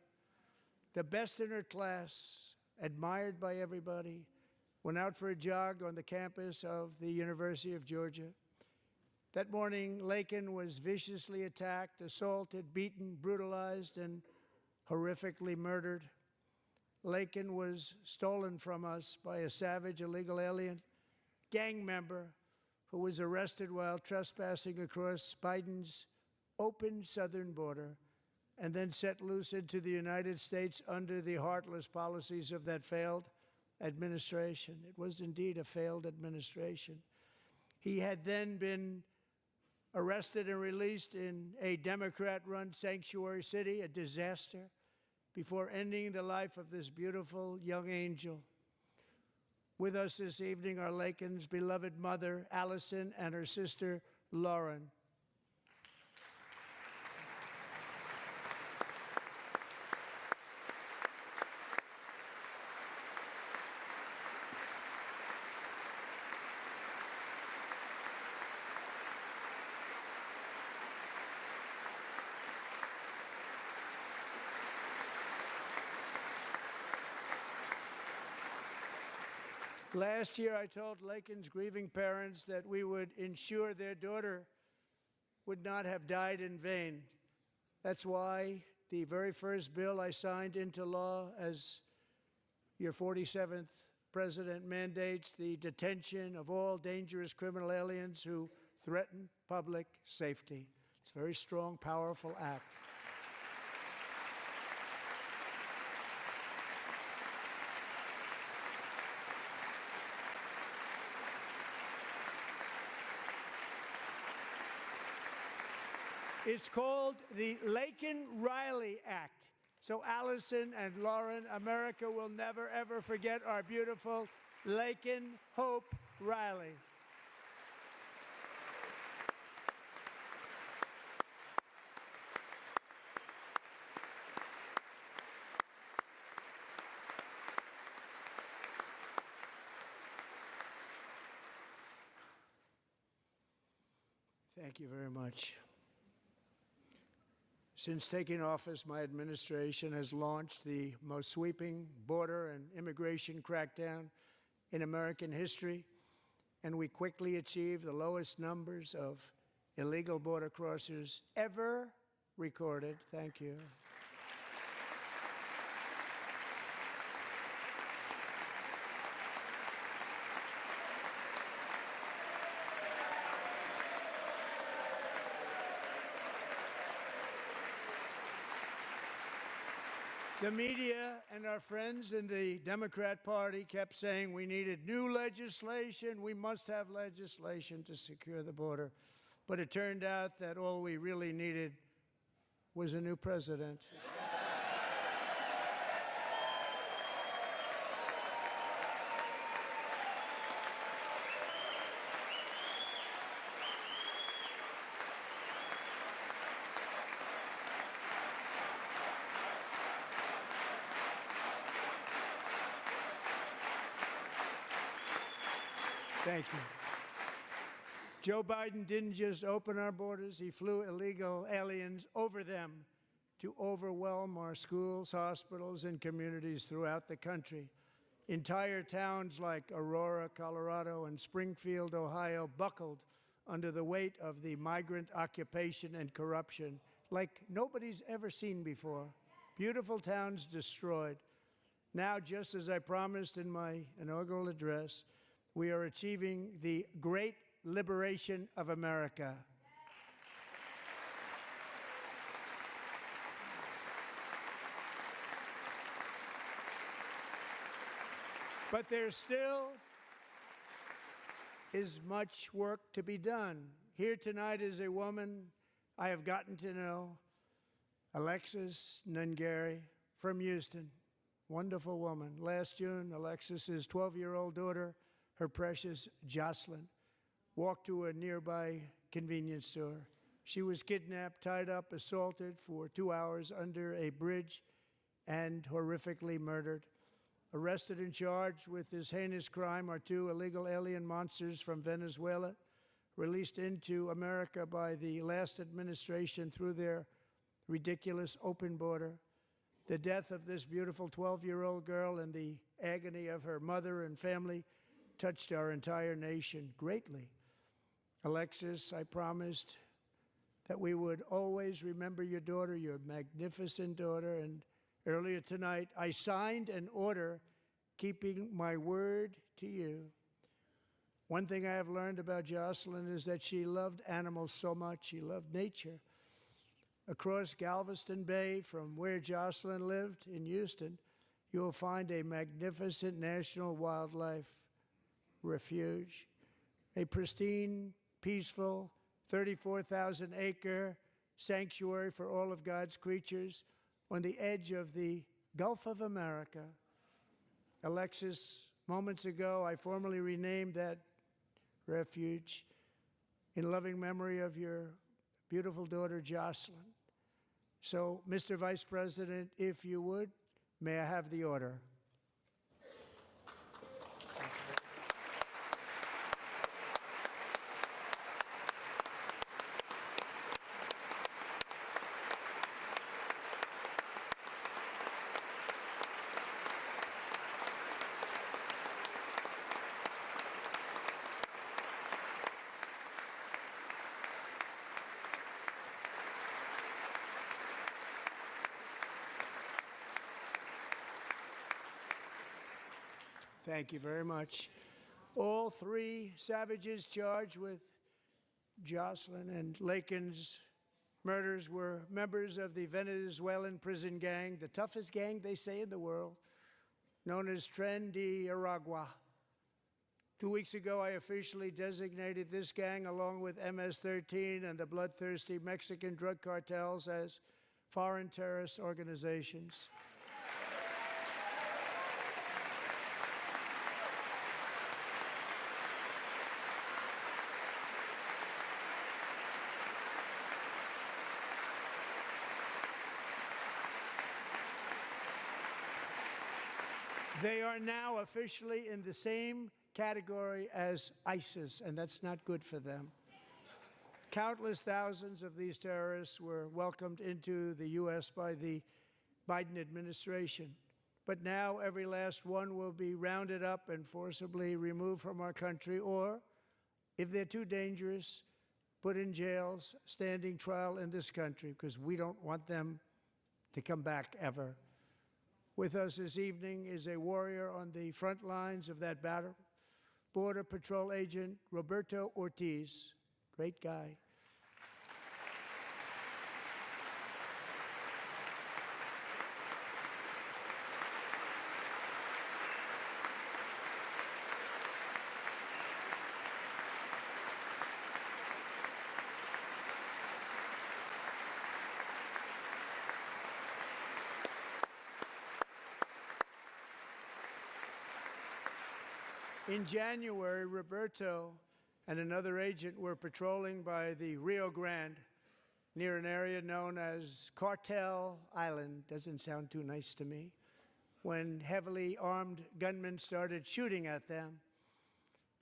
the best in her class, admired by everybody, went out for a jog on the campus of the University of Georgia. That morning, Laken was viciously attacked, assaulted, beaten, brutalized, and horrifically murdered. Laken was stolen from us by a savage illegal alien gang member who was arrested while trespassing across Biden's open southern border and then set loose into the United States under the heartless policies of that failed administration. It was indeed a failed administration. He had then been arrested and released in a Democrat-run sanctuary city, a disaster, before ending the life of this beautiful young angel. With us this evening are Laken's beloved mother, Allison, and her sister, Lauren. Last year, I told Laken's grieving parents that we would ensure their daughter would not have died in vain. That's why the very first bill I signed into law as your 47th president mandates the detention of all dangerous criminal aliens who threaten public safety. It's a very strong, powerful act. It's called the Laken-Riley Act. So Allison and Lauren, America will never, ever forget our beautiful Laken Hope Riley. Thank you very much. Since taking office, my administration has launched the most sweeping border and immigration crackdown in American history, and we quickly achieved the lowest numbers of illegal border crossers ever recorded. Thank you. The media and our friends in the Democrat Party kept saying we needed new legislation, we must have legislation to secure the border. But it turned out that all we really needed was a new president. Thank you. Joe Biden didn't just open our borders, he flew illegal aliens over them to overwhelm our schools, hospitals, and communities throughout the country. Entire towns like Aurora, Colorado, and Springfield, Ohio, buckled under the weight of the migrant occupation and corruption like nobody's ever seen before. Beautiful towns destroyed. Now, just as I promised in my inaugural address, we are achieving the great liberation of America. But there still is much work to be done. Here tonight is a woman I have gotten to know, Alexis Nungari from Houston. Wonderful woman. Last June, Alexis's 12-year-old daughter, her precious Jocelyn, walked to a nearby convenience store. She was kidnapped, tied up, assaulted for 2 hours under a bridge, and horrifically murdered. Arrested and charged with this heinous crime are two illegal alien monsters from Venezuela, released into America by the last administration through their ridiculous open border. The death of this beautiful 12-year-old girl and the agony of her mother and family touched our entire nation greatly. Alexis, I promised that we would always remember your daughter, your magnificent daughter, and earlier tonight I signed an order keeping my word to you. One thing I have learned about Jocelyn is that she loved animals so much. She loved nature. Across Galveston Bay, from where Jocelyn lived in Houston, you will find a magnificent national wildlife refuge, a pristine, peaceful, 34,000-acre sanctuary for all of God's creatures on the edge of the Gulf of America. Alexis, moments ago, I formally renamed that refuge in loving memory of your beautiful daughter, Jocelyn. So, Mr. Vice President, if you would, may I have the order? Thank you very much. All three savages charged with Jocelyn and Lakin's murders were members of the Venezuelan prison gang, the toughest gang, they say, in the world, known as Tren de Aragua. 2 weeks ago, I officially designated this gang, along with MS-13 and the bloodthirsty Mexican drug cartels, as foreign terrorist organizations. They are now officially in the same category as ISIS, and that's not good for them. Countless thousands of these terrorists were welcomed into the U.S. by the Biden administration. But now every last one will be rounded up and forcibly removed from our country, or, if they're too dangerous, put in jails, standing trial in this country, because we don't want them to come back ever. With us this evening is a warrior on the front lines of that battle, Border Patrol Agent Roberto Ortiz. Great guy. In January, Roberto and another agent were patrolling by the Rio Grande near an area known as Cartel Island. Doesn't sound too nice to me. When heavily armed gunmen started shooting at them,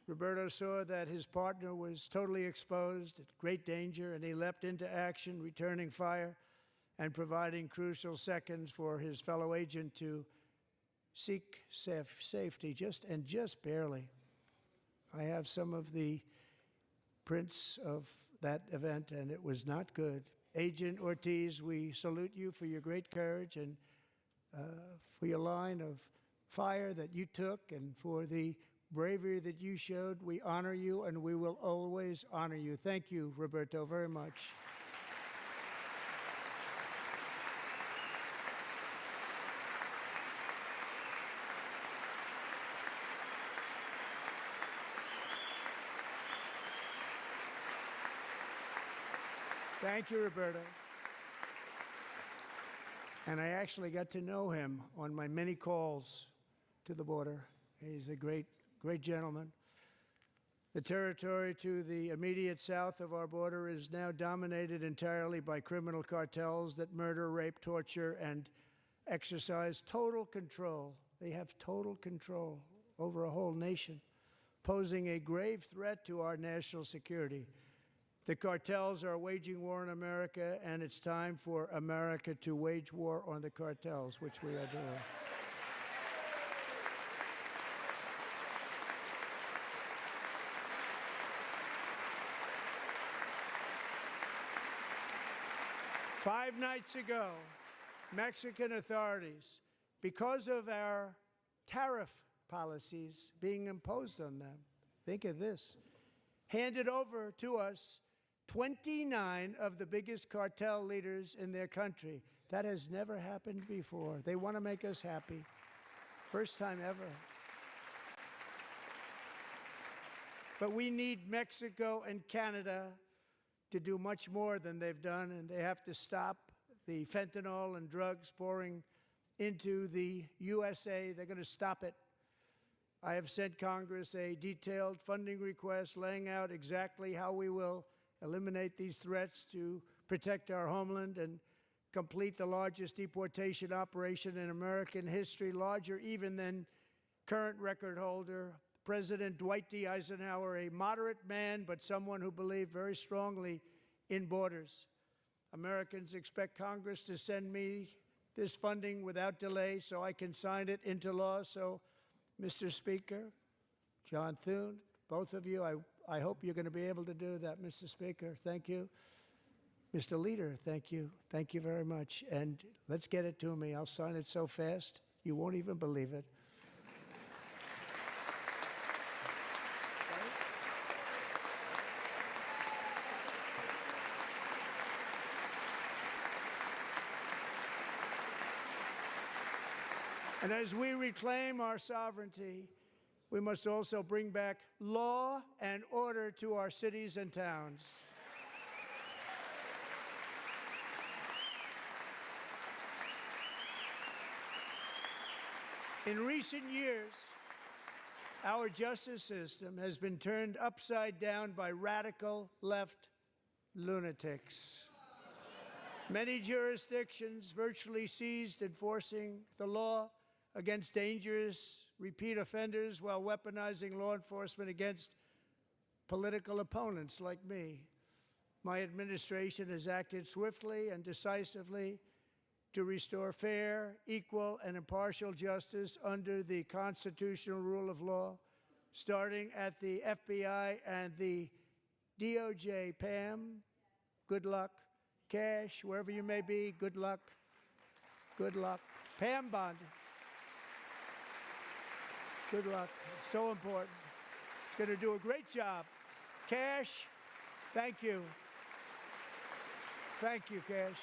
Roberto saw that his partner was totally exposed, at great danger, and he leapt into action, returning fire and providing crucial seconds for his fellow agent to seek safety, just barely. I have some of the prints of that event, and it was not good. Agent Ortiz, we salute you for your great courage and for your line of fire that you took and for the bravery that you showed. We honor you, and we will always honor you. Thank you, Roberto, very much. Thank you, Roberto. And I actually got to know him on my many calls to the border. He's a great gentleman. The territory to the immediate south of our border is now dominated entirely by criminal cartels that murder, rape, torture, and exercise total control. They have total control over a whole nation. posing a grave threat to our national security. The cartels are waging war in America, and it's time for America to wage war on the cartels, which we are doing. Five nights ago, Mexican authorities, because of our tariff policies being imposed on them, think of this, handed over to us 29 of the biggest cartel leaders in their country. That has never happened before. They want to make us happy. First time ever. But we need Mexico and Canada to do much more than they've done, and they have to stop the fentanyl and drugs pouring into the USA. They're going to stop it. I have sent Congress a detailed funding request laying out exactly how we will eliminate these threats to protect our homeland and complete the largest deportation operation in American history, larger even than current record holder President Dwight D. Eisenhower, a moderate man, but someone who believed very strongly in borders. Americans expect Congress to send me this funding without delay so I can sign it into law. So, Mr. Speaker, John Thune, both of you, I hope you're going to be able to do that, Mr. Speaker. Thank you. Mr. Leader, thank you. Thank you very much. And let's get it to me. I'll sign it so fast, you won't even believe it. And as we reclaim our sovereignty, we must also bring back law and order to our cities and towns. In recent years, our justice system has been turned upside down by radical left lunatics. Many jurisdictions virtually ceased enforcing the law against dangerous repeat offenders while weaponizing law enforcement against political opponents like me. My administration has acted swiftly and decisively to restore fair, equal, and impartial justice under the constitutional rule of law, starting at the FBI and the DOJ. Pam, good luck. Cash, wherever you may be, good luck. Good luck. Pam Bond. Good luck. So important. Going to do a great job. Cash, thank you. Thank you, Cash.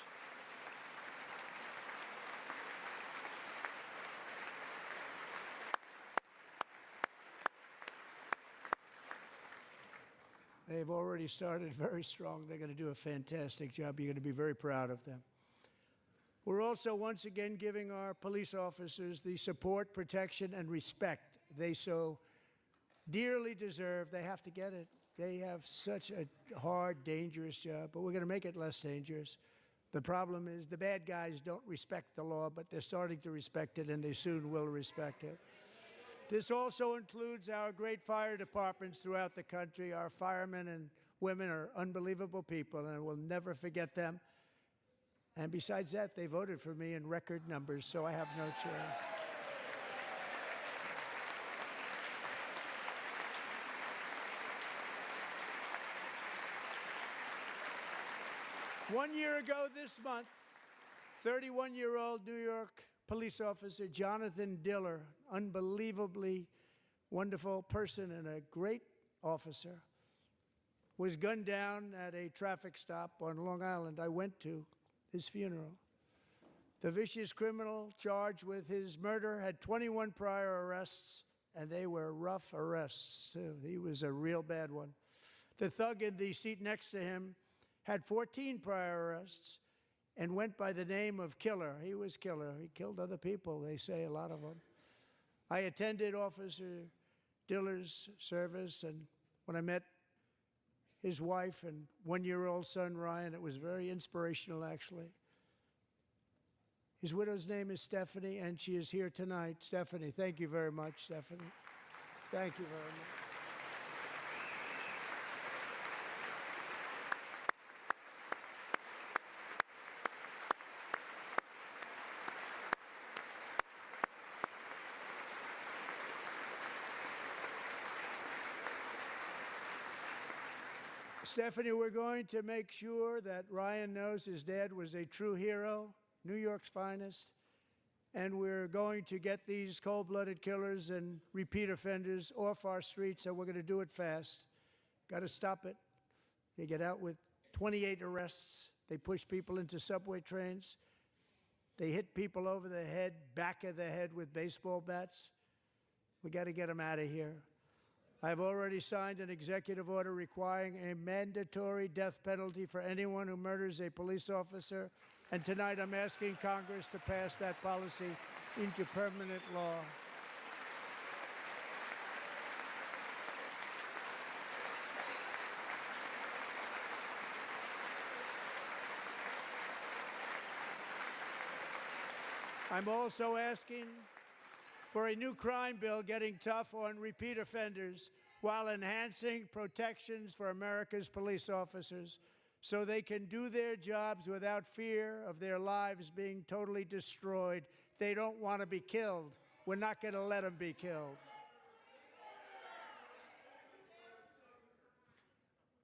They've already started very strong. They're going to do a fantastic job. You're going to be very proud of them. We're also once again giving our police officers the support, protection, and respect they so dearly deserve. They have to get it. They have such a hard, dangerous job, but we're going to make it less dangerous. The problem is the bad guys don't respect the law, but they're starting to respect it, and they soon will respect it. This also includes our great fire departments throughout the country. Our firemen and women are unbelievable people, and we'll never forget them. And besides that, they voted for me in record numbers, so I have no choice. One year ago this month, 31-year-old New York police officer Jonathan Diller, unbelievably wonderful person and a great officer, was gunned down at a traffic stop on Long Island. I went to his funeral. The vicious criminal charged with his murder had 21 prior arrests, and they were rough arrests, too. He was a real bad one. The thug in the seat next to him had 14 prior arrests and went by the name of Killer. He was Killer. He killed other people, they say, a lot of them. I attended Officer Diller's service, and when I met his wife and one-year-old son, Ryan, it was very inspirational, actually. His widow's name is Stephanie, and she is here tonight. Stephanie, thank you very much, Stephanie. Thank you very much. Stephanie, we're going to make sure that Ryan knows his dad was a true hero, New York's finest, and we're going to get these cold-blooded killers and repeat offenders off our streets, and we're going to do it fast. Got to stop it. They get out with 28 arrests. They push people into subway trains. They hit people over the head, back of the head with baseball bats. We got to get them out of here. I've already signed an executive order requiring a mandatory death penalty for anyone who murders a police officer. And tonight I'm asking Congress to pass that policy into permanent law. I'm also asking for a new crime bill getting tough on repeat offenders while enhancing protections for America's police officers so they can do their jobs without fear of their lives being totally destroyed. They don't want to be killed. We're not going to let them be killed.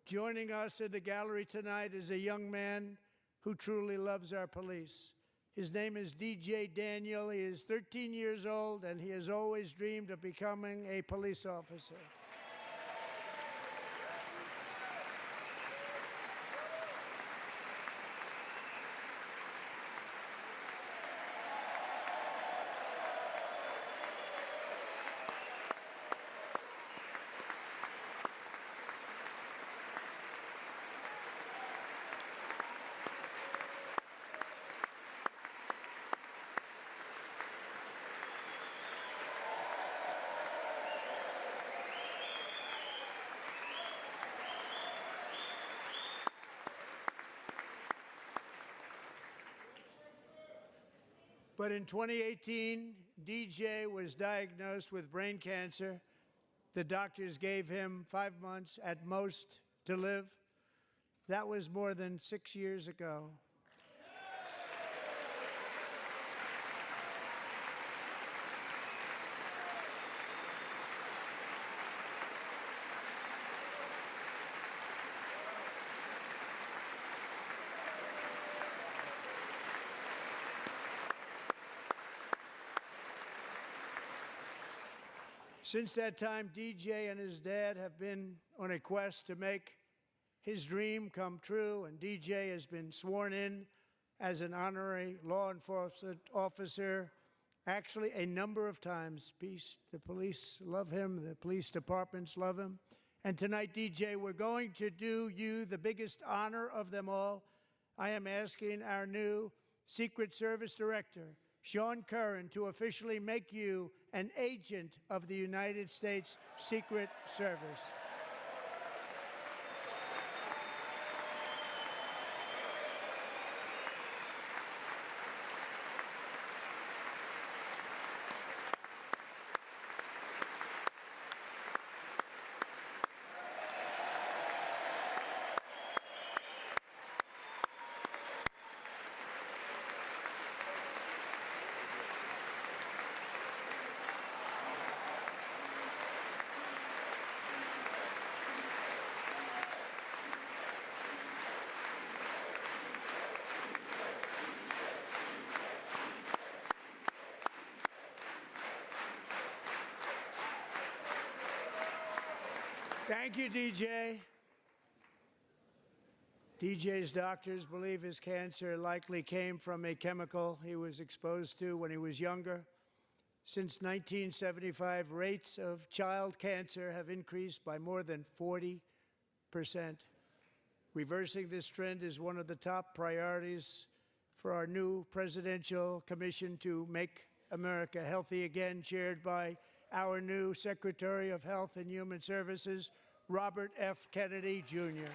Joining us in the gallery tonight is a young man who truly loves our police. His name is DJ Daniel. He is 13 years old, and he has always dreamed of becoming a police officer. But in 2018, DJ was diagnosed with brain cancer. The doctors gave him 5 months at most to live. That was more than 6 years ago. Since that time, DJ and his dad have been on a quest to make his dream come true, and DJ has been sworn in as an honorary law enforcement officer, actually a number of times. The police love him, the police departments love him. And tonight, DJ, we're going to do you the biggest honor of them all. I am asking our new Secret Service Director, Sean Curran, to officially make you an agent of the United States Secret Service. Thank you, DJ. DJ's doctors believe his cancer likely came from a chemical he was exposed to when he was younger. Since 1975, rates of child cancer have increased by more than 40%. Reversing this trend is one of the top priorities for our new presidential commission to make America healthy again, chaired by our new Secretary of Health and Human Services, Robert F. Kennedy, Jr.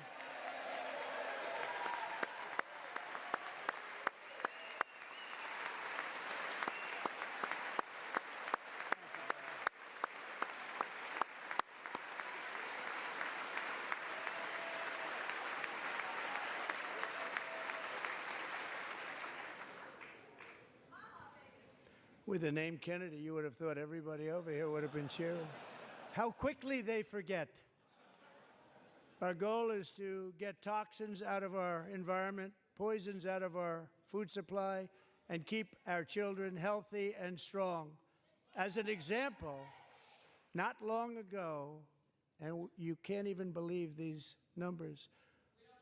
With the name Kennedy, you would have thought everybody over here would have been cheering. How quickly they forget. Our goal is to get toxins out of our environment, poisons out of our food supply, and keep our children healthy and strong. As an example, not long ago, and you can't even believe these numbers,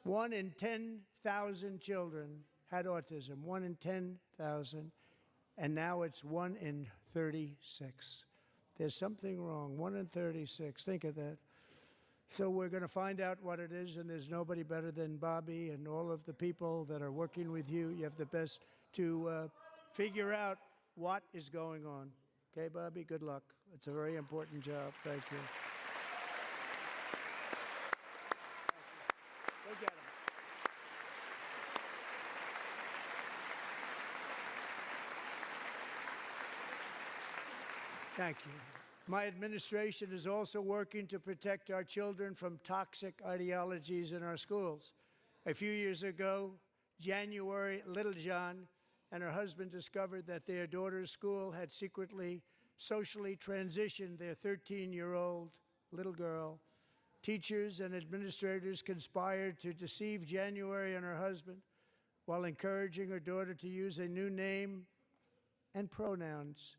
1 in 10,000 children had autism, 1 in 10,000, and now it's 1 in 36. There's something wrong, 1 in 36, think of that. So we're going to find out what it is, and there's nobody better than Bobby and all of the people that are working with you. You have the best to figure out what is going on. Okay, Bobby, good luck. It's a very important job. Thank you. Go get him. Thank you. My administration is also working to protect our children from toxic ideologies in our schools. A few years ago, January Littlejohn and her husband discovered that their daughter's school had secretly socially transitioned their 13-year-old little girl. Teachers and administrators conspired to deceive January and her husband while encouraging her daughter to use a new name and pronouns.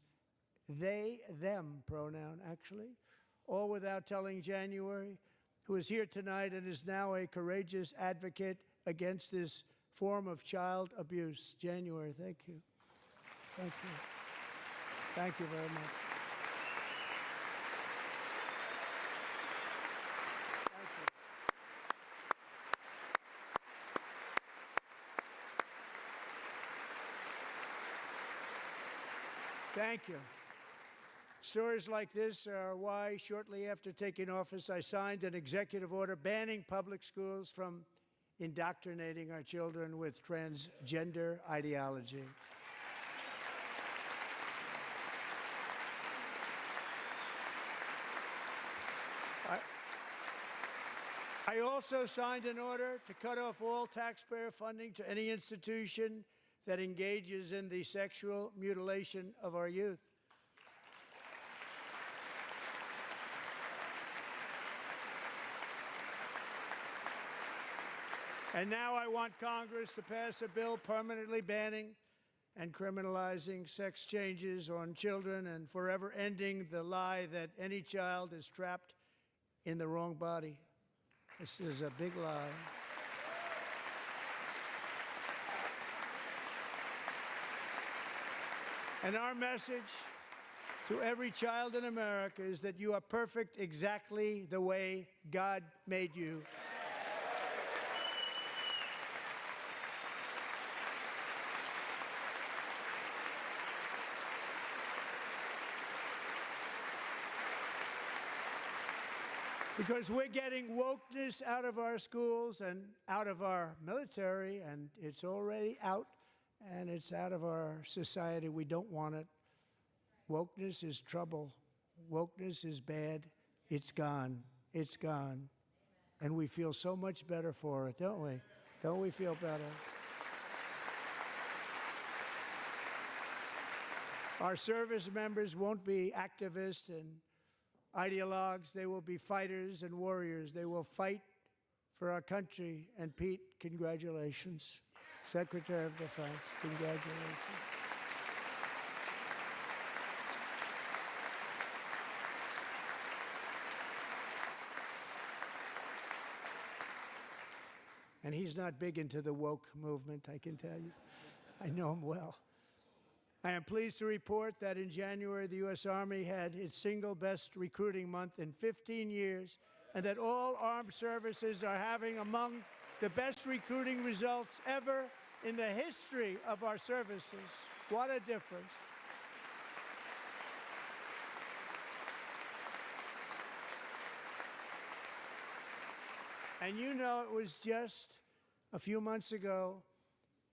They, them pronoun, actually, all without telling January, who is here tonight and is now a courageous advocate against this form of child abuse. January, thank you. Thank you. Thank you very much. Thank you. Stories like this are why, shortly after taking office, I signed an executive order banning public schools from indoctrinating our children with transgender ideology. I also signed an order to cut off all taxpayer funding to any institution that engages in the sexual mutilation of our youth. And now I want Congress to pass a bill permanently banning and criminalizing sex changes on children and forever ending the lie that any child is trapped in the wrong body. This is a big lie. And our message to every child in America is that you are perfect exactly the way God made you. Because we're getting wokeness out of our schools and out of our military, and it's already out, and it's out of our society. We don't want it. Wokeness is trouble. Wokeness is bad. It's gone. It's gone. And we feel so much better for it, don't we? Don't we feel better? Our service members won't be activists and ideologues. They will be fighters and warriors. They will fight for our country. And Pete, congratulations. Secretary of Defense, congratulations. And he's not big into the woke movement, I can tell you. I know him well. I am pleased to report that in January, the U.S. Army had its single best recruiting month in 15 years, and that all armed services are having among the best recruiting results ever in the history of our services. What a difference. And you know, it was just a few months ago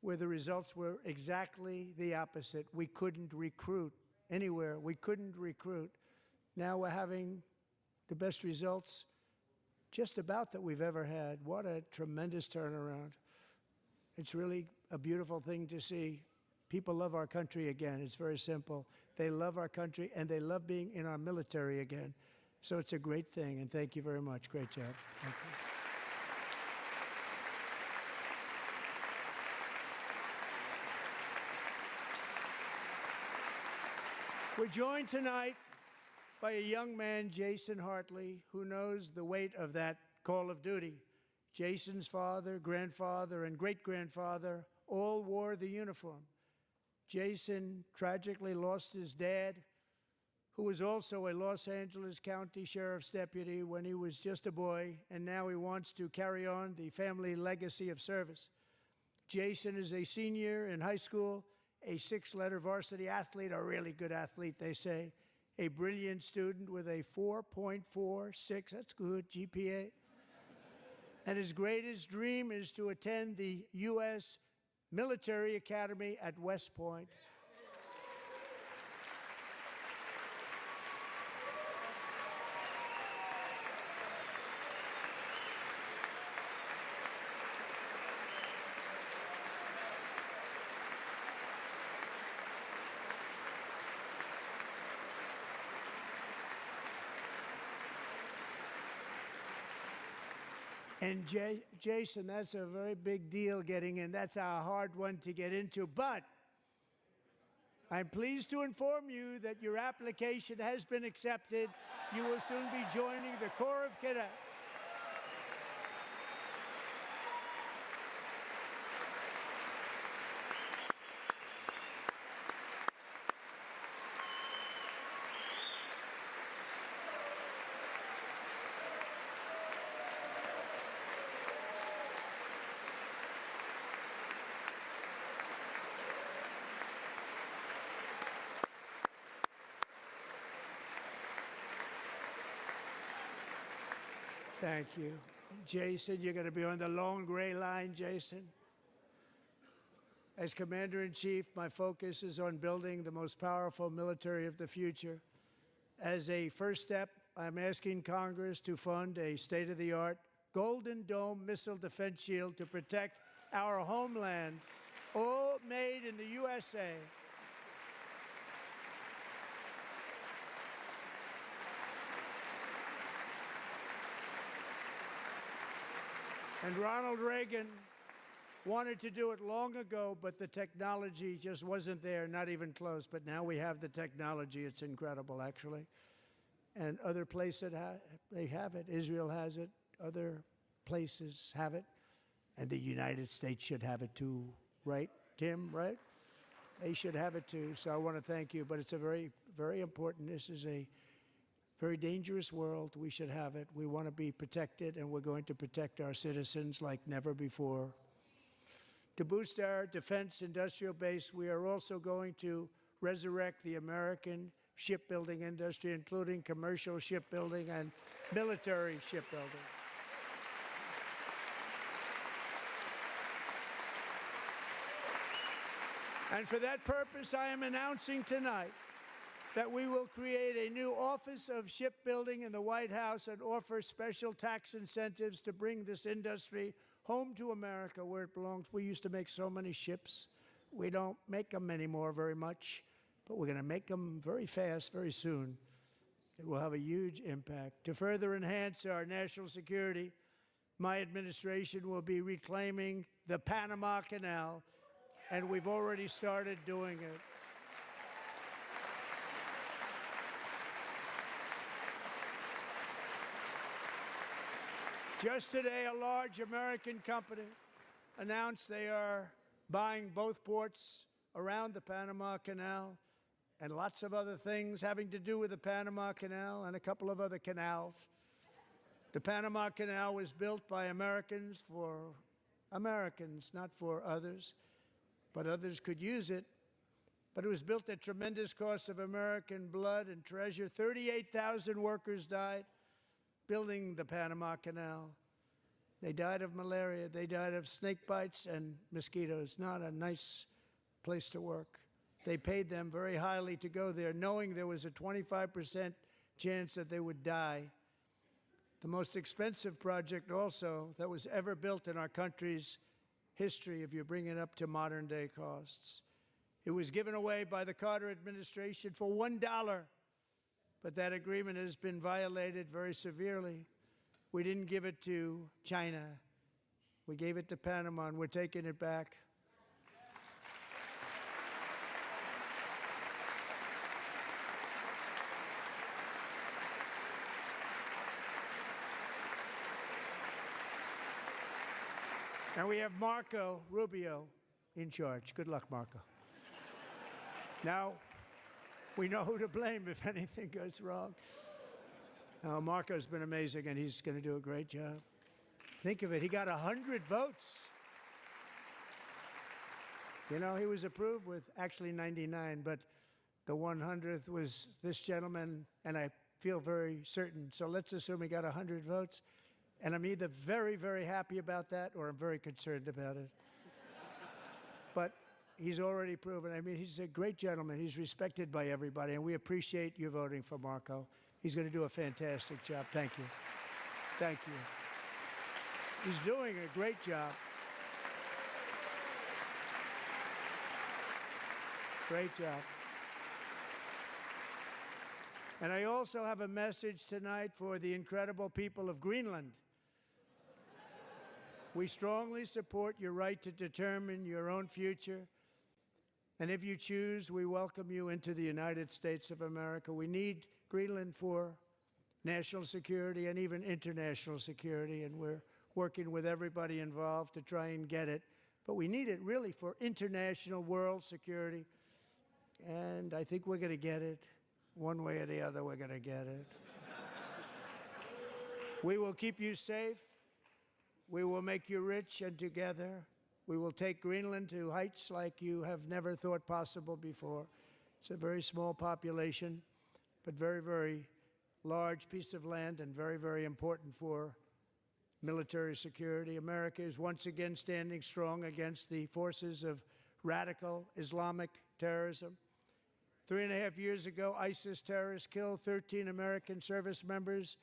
where the results were exactly the opposite. We couldn't recruit anywhere. We couldn't recruit. Now we're having the best results just about that we've ever had. What a tremendous turnaround. It's really a beautiful thing to see. People love our country again. It's very simple. They love our country, and they love being in our military again. So it's a great thing, and thank you very much. Great job. Thank you. We're joined tonight by a young man, Jason Hartley, who knows the weight of that call of duty. Jason's father, grandfather, and great-grandfather all wore the uniform. Jason tragically lost his dad, who was also a Los Angeles County Sheriff's deputy when he was just a boy, and now he wants to carry on the family legacy of service. Jason is a senior in high school, a six-letter varsity athlete, a really good athlete, they say, a brilliant student with a 4.46, that's good, GPA. And his greatest dream is to attend the U.S. Military Academy at West Point. And Jason, that's a very big deal getting in. That's a hard one to get into. But I'm pleased to inform you that your application has been accepted. You will soon be joining the Corps of Cadets. Thank you. Jason, you're going to be on the long gray line, Jason. As Commander-in-Chief, my focus is on building the most powerful military of the future. As a first step, I'm asking Congress to fund a state-of-the-art Golden Dome missile defense shield to protect our homeland, all made in the USA. And Ronald Reagan wanted to do it long ago, but the technology just wasn't there, not even close. But now we have the technology. It's incredible, actually. And other places, they have it. Israel has it. Other places have it. And the United States should have it too, right, Tim, right? They should have it too. So I want to thank you. But it's a very, very important. This is a very dangerous world. We should have it. We want to be protected, and we're going to protect our citizens like never before. To boost our defense industrial base, we are also going to resurrect the American shipbuilding industry, including commercial shipbuilding and military shipbuilding. And for that purpose, I am announcing tonight that we will create a new Office of Shipbuilding in the White House and offer special tax incentives to bring this industry home to America where it belongs. We used to make so many ships. We don't make them anymore very much, but we're going to make them very fast, very soon. It will have a huge impact. To further enhance our national security, my administration will be reclaiming the Panama Canal, and we've already started doing it. Just today, a large American company announced they are buying both ports around the Panama Canal and lots of other things having to do with the Panama Canal and a couple of other canals. The Panama Canal was built by Americans for Americans, not for others, but others could use it. But it was built at tremendous cost of American blood and treasure. 38,000 workers died building the Panama Canal. They died of malaria. They died of snake bites and mosquitoes. Not a nice place to work. They paid them very highly to go there, knowing there was a 25% chance that they would die. The most expensive project also that was ever built in our country's history, if you bring it up to modern day costs. It was given away by the Carter administration for $1. But that agreement has been violated very severely. We didn't give it to China. We gave it to Panama, and we're taking it back. And we have Marco Rubio in charge. Good luck, Marco. Now, we know who to blame if anything goes wrong. Marco's been amazing, and he's going to do a great job. Think of it. He got 100 votes. You know, he was approved with actually 99, but the 100th was this gentleman, and I feel very certain. So let's assume he got 100 votes. And I'm either very, very happy about that or I'm very concerned about it. But he's already proven. I mean, he's a great gentleman. He's respected by everybody, and we appreciate you voting for Marco. He's going to do a fantastic job. Thank you. Thank you. He's doing a great job. Great job. And I also have a message tonight for the incredible people of Greenland. We strongly support your right to determine your own future. And if you choose, we welcome you into the United States of America. We need Greenland for national security and even international security, and we're working with everybody involved to try and get it. But we need it really for international world security. And I think we're going to get it. One way or the other, we're going to get it. We will keep you safe. We will make you rich, and together we will take Greenland to heights like you have never thought possible before. It's a very small population, but very, very large piece of land and very, very important for military security. America is once again standing strong against the forces of radical Islamic terrorism. 3.5 years ago, ISIS terrorists killed 13 American service members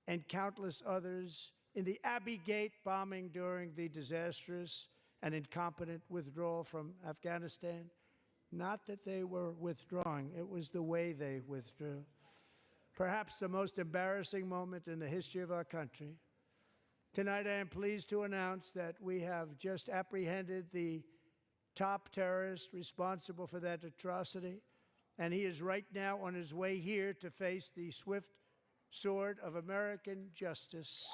and countless others in the Abbey Gate bombing during the disastrous and incompetent withdrawal from Afghanistan. Not that they were withdrawing, it was the way they withdrew. Perhaps the most embarrassing moment in the history of our country. Tonight, I am pleased to announce that we have just apprehended the top terrorist responsible for that atrocity, and he is right now on his way here to face the swift sword of American justice.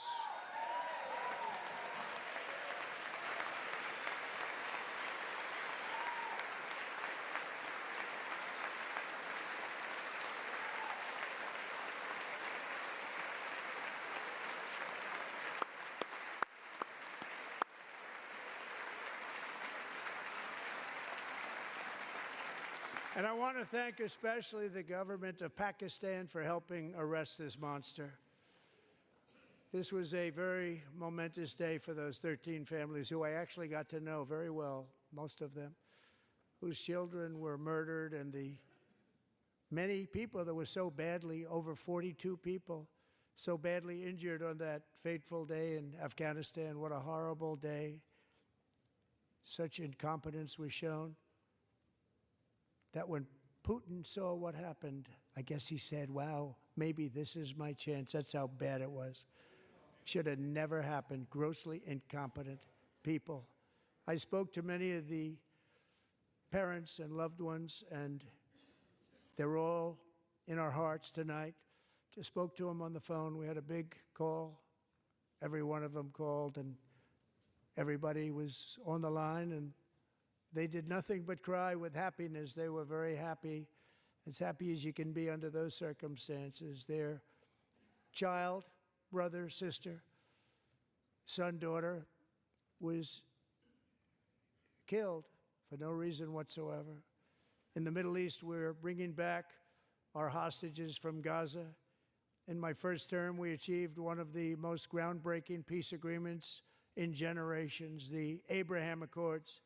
And I want to thank especially the government of Pakistan for helping arrest this monster. This was a very momentous day for those 13 families who I actually got to know very well, most of them, whose children were murdered, and the many people that were so badly, over 42 people, so badly injured on that fateful day in Afghanistan. What a horrible day. Such incompetence was shown. That when Putin saw what happened, I guess he said, wow, maybe this is my chance. That's how bad it was. Should have never happened. Grossly incompetent people. I spoke to many of the parents and loved ones, and they're all in our hearts tonight. Just spoke to them on the phone. We had a big call. Every one of them called, and everybody was on the line, and they did nothing but cry with happiness. They were very happy, as happy as you can be under those circumstances. Their child, brother, sister, son, daughter was killed for no reason whatsoever. In the Middle East, we're bringing back our hostages from Gaza. In my first term, we achieved one of the most groundbreaking peace agreements in generations, the Abraham Accords.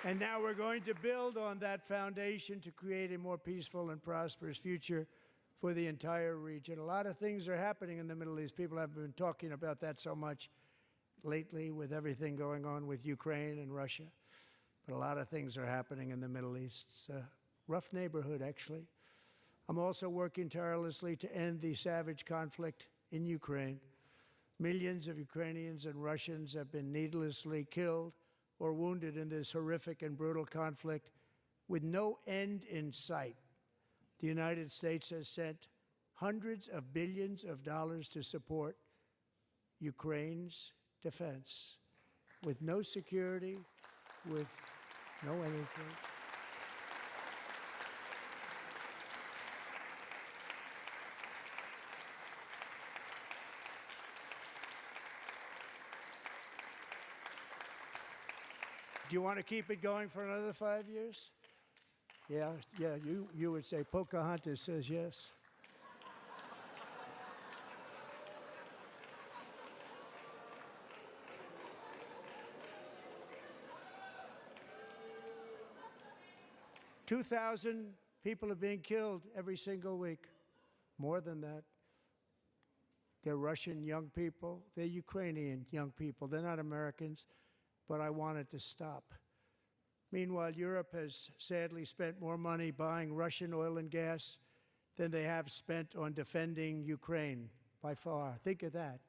And now we're going to build on that foundation to create a more peaceful and prosperous future for the entire region. A lot of things are happening in the Middle East. People have been talking about that so much lately with everything going on with Ukraine and Russia. But a lot of things are happening in the Middle East. It's a rough neighborhood, actually. I'm also working tirelessly to end the savage conflict in Ukraine. Millions of Ukrainians and Russians have been needlessly killed or wounded in this horrific and brutal conflict with no end in sight. The United States has sent hundreds of billions of dollars to support Ukraine's defense with no security, with no anything. Do you want to keep it going for another 5 years? Yeah, you would say Pocahontas says yes. $2,000 people are being killed every single week. More than that. They're Russian young people. They're Ukrainian young people. They're not Americans, but I want it to stop. Meanwhile, Europe has sadly spent more money buying Russian oil and gas than they have spent on defending Ukraine, by far. Think of that.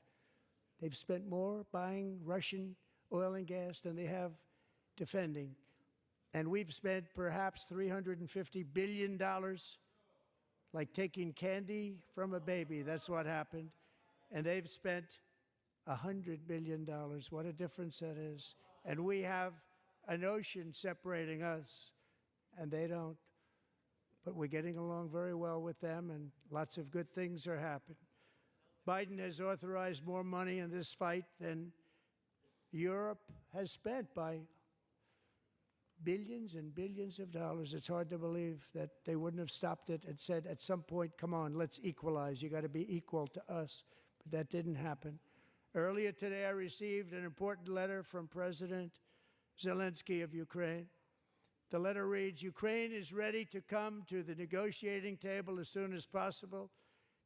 They've spent more buying Russian oil and gas than they have defending. And we've spent perhaps $350 billion, like taking candy from a baby. That's what happened. And they've spent $100 billion. What a difference that is. And we have an ocean separating us, and they don't. But we're getting along very well with them, and lots of good things are happening. Biden has authorized more money in this fight than Europe has spent by billions and billions of dollars. It's hard to believe that they wouldn't have stopped it and said, at some point, come on, let's equalize. You got to be equal to us. But that didn't happen. Earlier today, I received an important letter from President Zelensky of Ukraine. The letter reads, Ukraine is ready to come to the negotiating table as soon as possible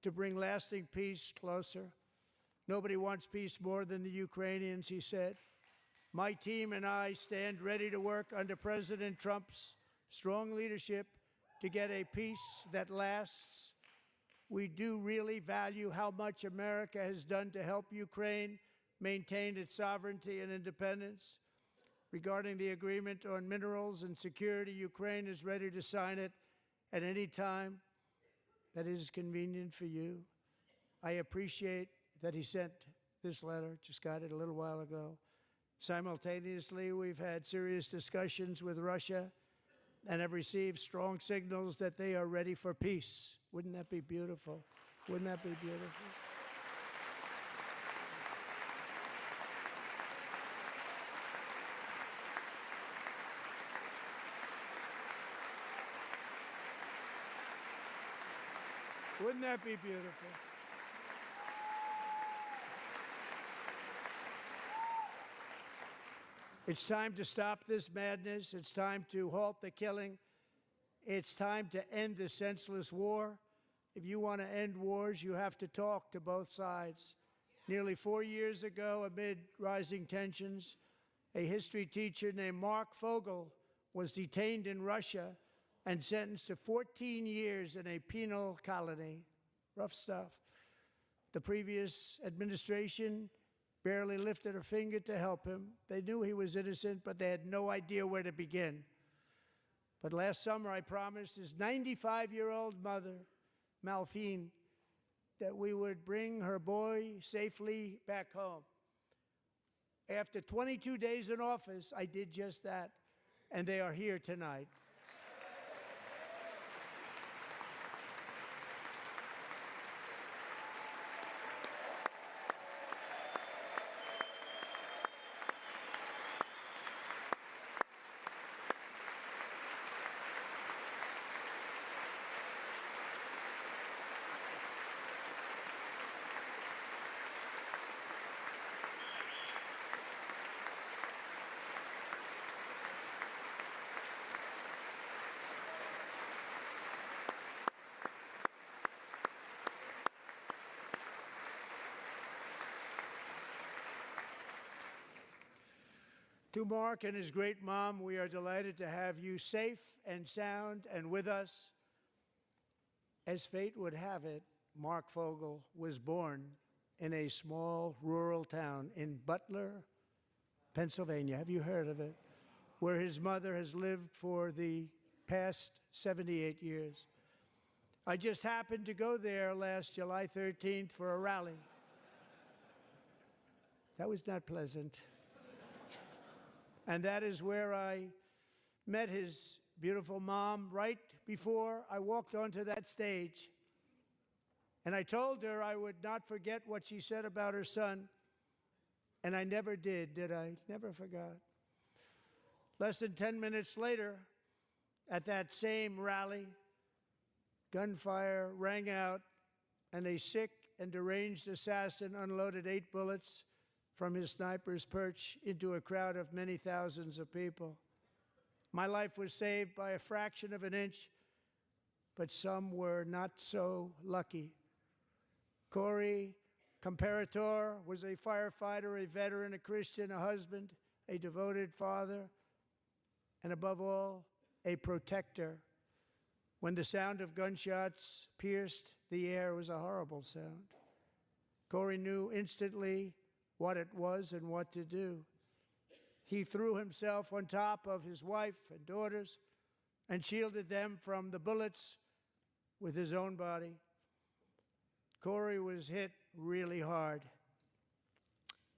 to bring lasting peace closer. Nobody wants peace more than the Ukrainians, he said. My team and I stand ready to work under President Trump's strong leadership to get a peace that lasts. We do really value how much America has done to help Ukraine maintain its sovereignty and independence. Regarding the agreement on minerals and security, Ukraine is ready to sign it at any time that is convenient for you. I appreciate that he sent this letter, just got it a little while ago. Simultaneously, we've had serious discussions with Russia and have received strong signals that they are ready for peace. Wouldn't that be beautiful? Wouldn't that be beautiful? Wouldn't that be beautiful? It's time to stop this madness. It's time to halt the killing. It's time to end this senseless war. If you want to end wars, you have to talk to both sides. Nearly 4 years ago, amid rising tensions, a history teacher named Mark Fogel was detained in Russia and sentenced to 14 years in a penal colony. Rough stuff. The previous administration barely lifted a finger to help him. They knew he was innocent, but they had no idea where to begin. But last summer, I promised his 95-year-old mother, Malphine, that we would bring her boy safely back home. After 22 days in office, I did just that, and they are here tonight. To Mark and his great mom, we are delighted to have you safe and sound and with us. As fate would have it, Mark Fogel was born in a small rural town in Butler, Pennsylvania. Have you heard of it? Where his mother has lived for the past 78 years. I just happened to go there last July 13th for a rally. That was not pleasant. And that is where I met his beautiful mom right before I walked onto that stage. And I told her I would not forget what she said about her son. And I never did I? Never forgot. Less than 10 minutes later, at that same rally, gunfire rang out, and a sick and deranged assassin unloaded 8 bullets from his sniper's perch into a crowd of many thousands of people. My life was saved by a fraction of an inch, but some were not so lucky. Corey Comparator was a firefighter, a veteran, a Christian, a husband, a devoted father, and above all, a protector. When the sound of gunshots pierced the air, it was a horrible sound. Corey knew instantly what it was and what to do. He threw himself on top of his wife and daughters and shielded them from the bullets with his own body. Corey was hit really hard.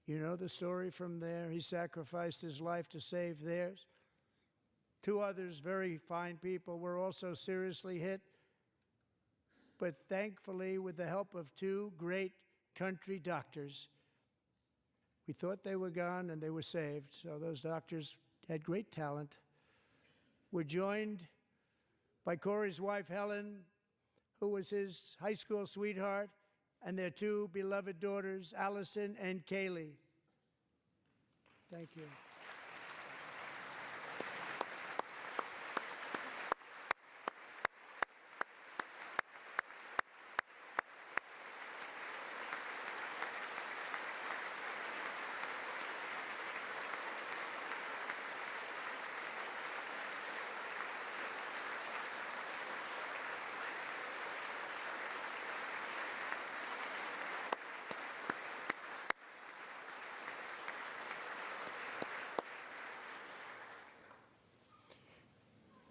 You know the story from there. He sacrificed his life to save theirs. 2 others, very fine people, were also seriously hit. But thankfully, with the help of 2 great country doctors, we thought they were gone and they were saved. So those doctors had great talent. We're joined by Corey's wife, Helen, who was his high school sweetheart, and their 2 beloved daughters, Allison and Kaylee. Thank you.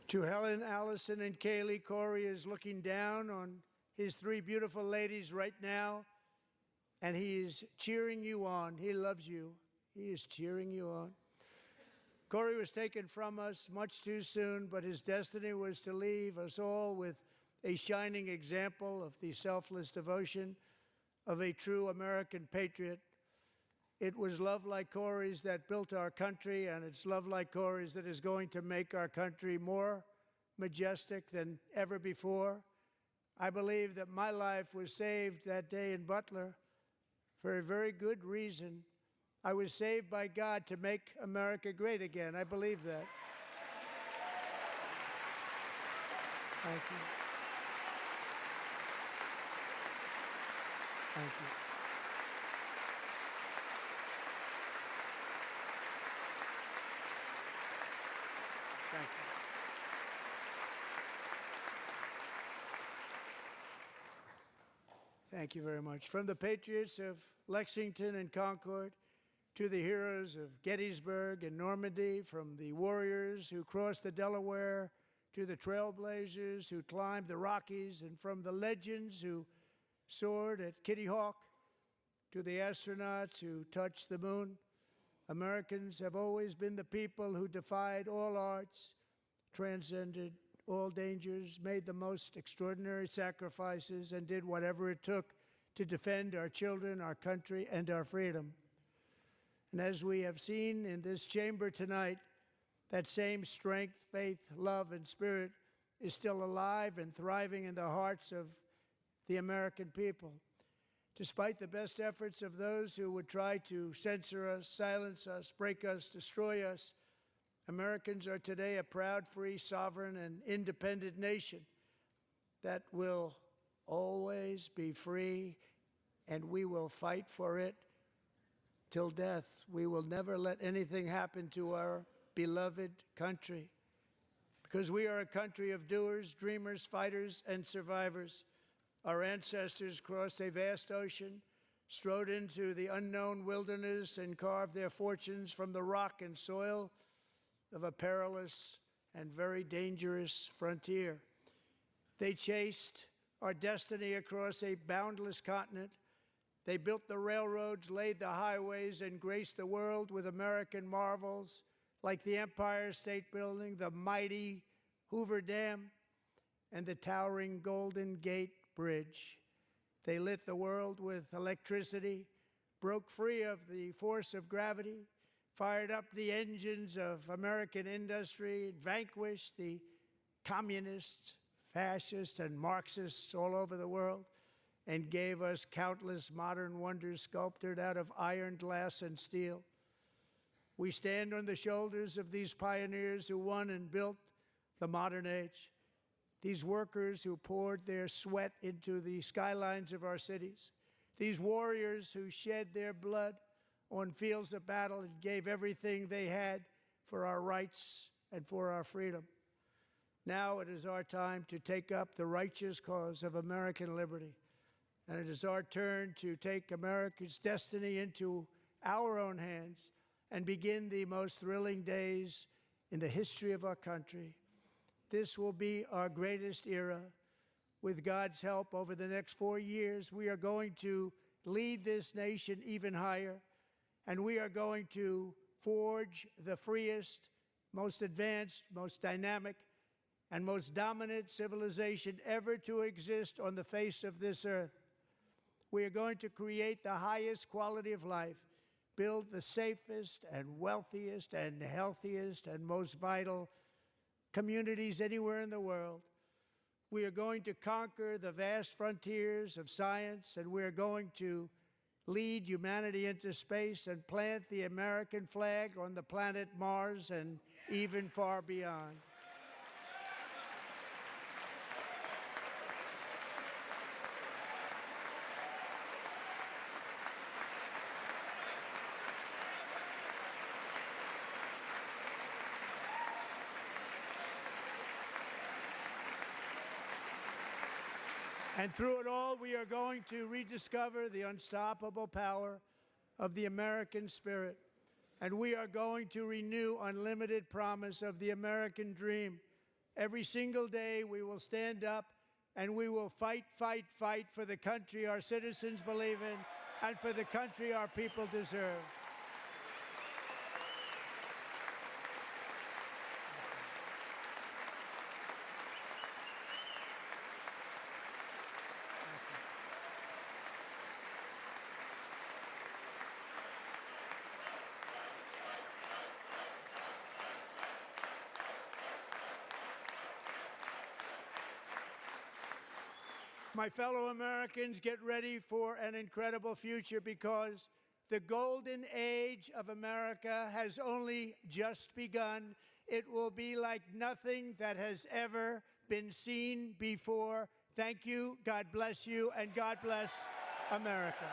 To Helen, Allison, and Kaylee, Corey is looking down on his 3 beautiful ladies right now, and he is cheering you on. He loves you. He is cheering you on. Corey was taken from us much too soon, but his destiny was to leave us all with a shining example of the selfless devotion of a true American patriot. It was love like Corey's that built our country, and it's love like Corey's that is going to make our country more majestic than ever before. I believe that my life was saved that day in Butler for a very good reason. I was saved by God to make America great again. I believe that. Thank you. Thank you. Thank you. Thank you very much. From the patriots of Lexington and Concord to the heroes of Gettysburg and Normandy, from the warriors who crossed the Delaware to the trailblazers who climbed the Rockies, and from the legends who soared at Kitty Hawk to the astronauts who touched the moon, Americans have always been the people who defied all odds, transcended all dangers, made the most extraordinary sacrifices, and did whatever it took to defend our children, our country, and our freedom. And as we have seen in this chamber tonight, that same strength, faith, love, and spirit is still alive and thriving in the hearts of the American people. Despite the best efforts of those who would try to censor us, silence us, break us, destroy us, Americans are today a proud, free, sovereign, and independent nation that will always be free, and we will fight for it till death. We will never let anything happen to our beloved country, because we are a country of doers, dreamers, fighters, and survivors. Our ancestors crossed a vast ocean, strode into the unknown wilderness and carved their fortunes from the rock and soil of a perilous and very dangerous frontier. They chased our destiny across a boundless continent. They built the railroads, laid the highways, and graced the world with American marvels like the Empire State Building, the mighty Hoover Dam, and the towering Golden Gate Bridge. They lit the world with electricity, broke free of the force of gravity, fired up the engines of American industry, vanquished the communists, fascists, and Marxists all over the world, and gave us countless modern wonders sculptured out of iron, glass, and steel. We stand on the shoulders of these pioneers who won and built the modern age. These workers who poured their sweat into the skylines of our cities. These warriors who shed their blood on fields of battle and gave everything they had for our rights and for our freedom. Now it is our time to take up the righteous cause of American liberty. And it is our turn to take America's destiny into our own hands and begin the most thrilling days in the history of our country. This will be our greatest era. With God's help, over the next 4 years, we are going to lead this nation even higher, and we are going to forge the freest, most advanced, most dynamic, and most dominant civilization ever to exist on the face of this earth. We are going to create the highest quality of life, build the safest and wealthiest and healthiest and most vital communities anywhere in the world. We are going to conquer the vast frontiers of science, and we are going to lead humanity into space and plant the American flag on the planet Mars and even far beyond. And through it all, we are going to rediscover the unstoppable power of the American spirit. And we are going to renew unlimited promise of the American dream. Every single day, we will stand up and we will fight, fight, fight for the country our citizens believe in and for the country our people deserve. My fellow Americans, get ready for an incredible future, because the golden age of America has only just begun. It will be like nothing that has ever been seen before. Thank you, God bless you, and God bless America.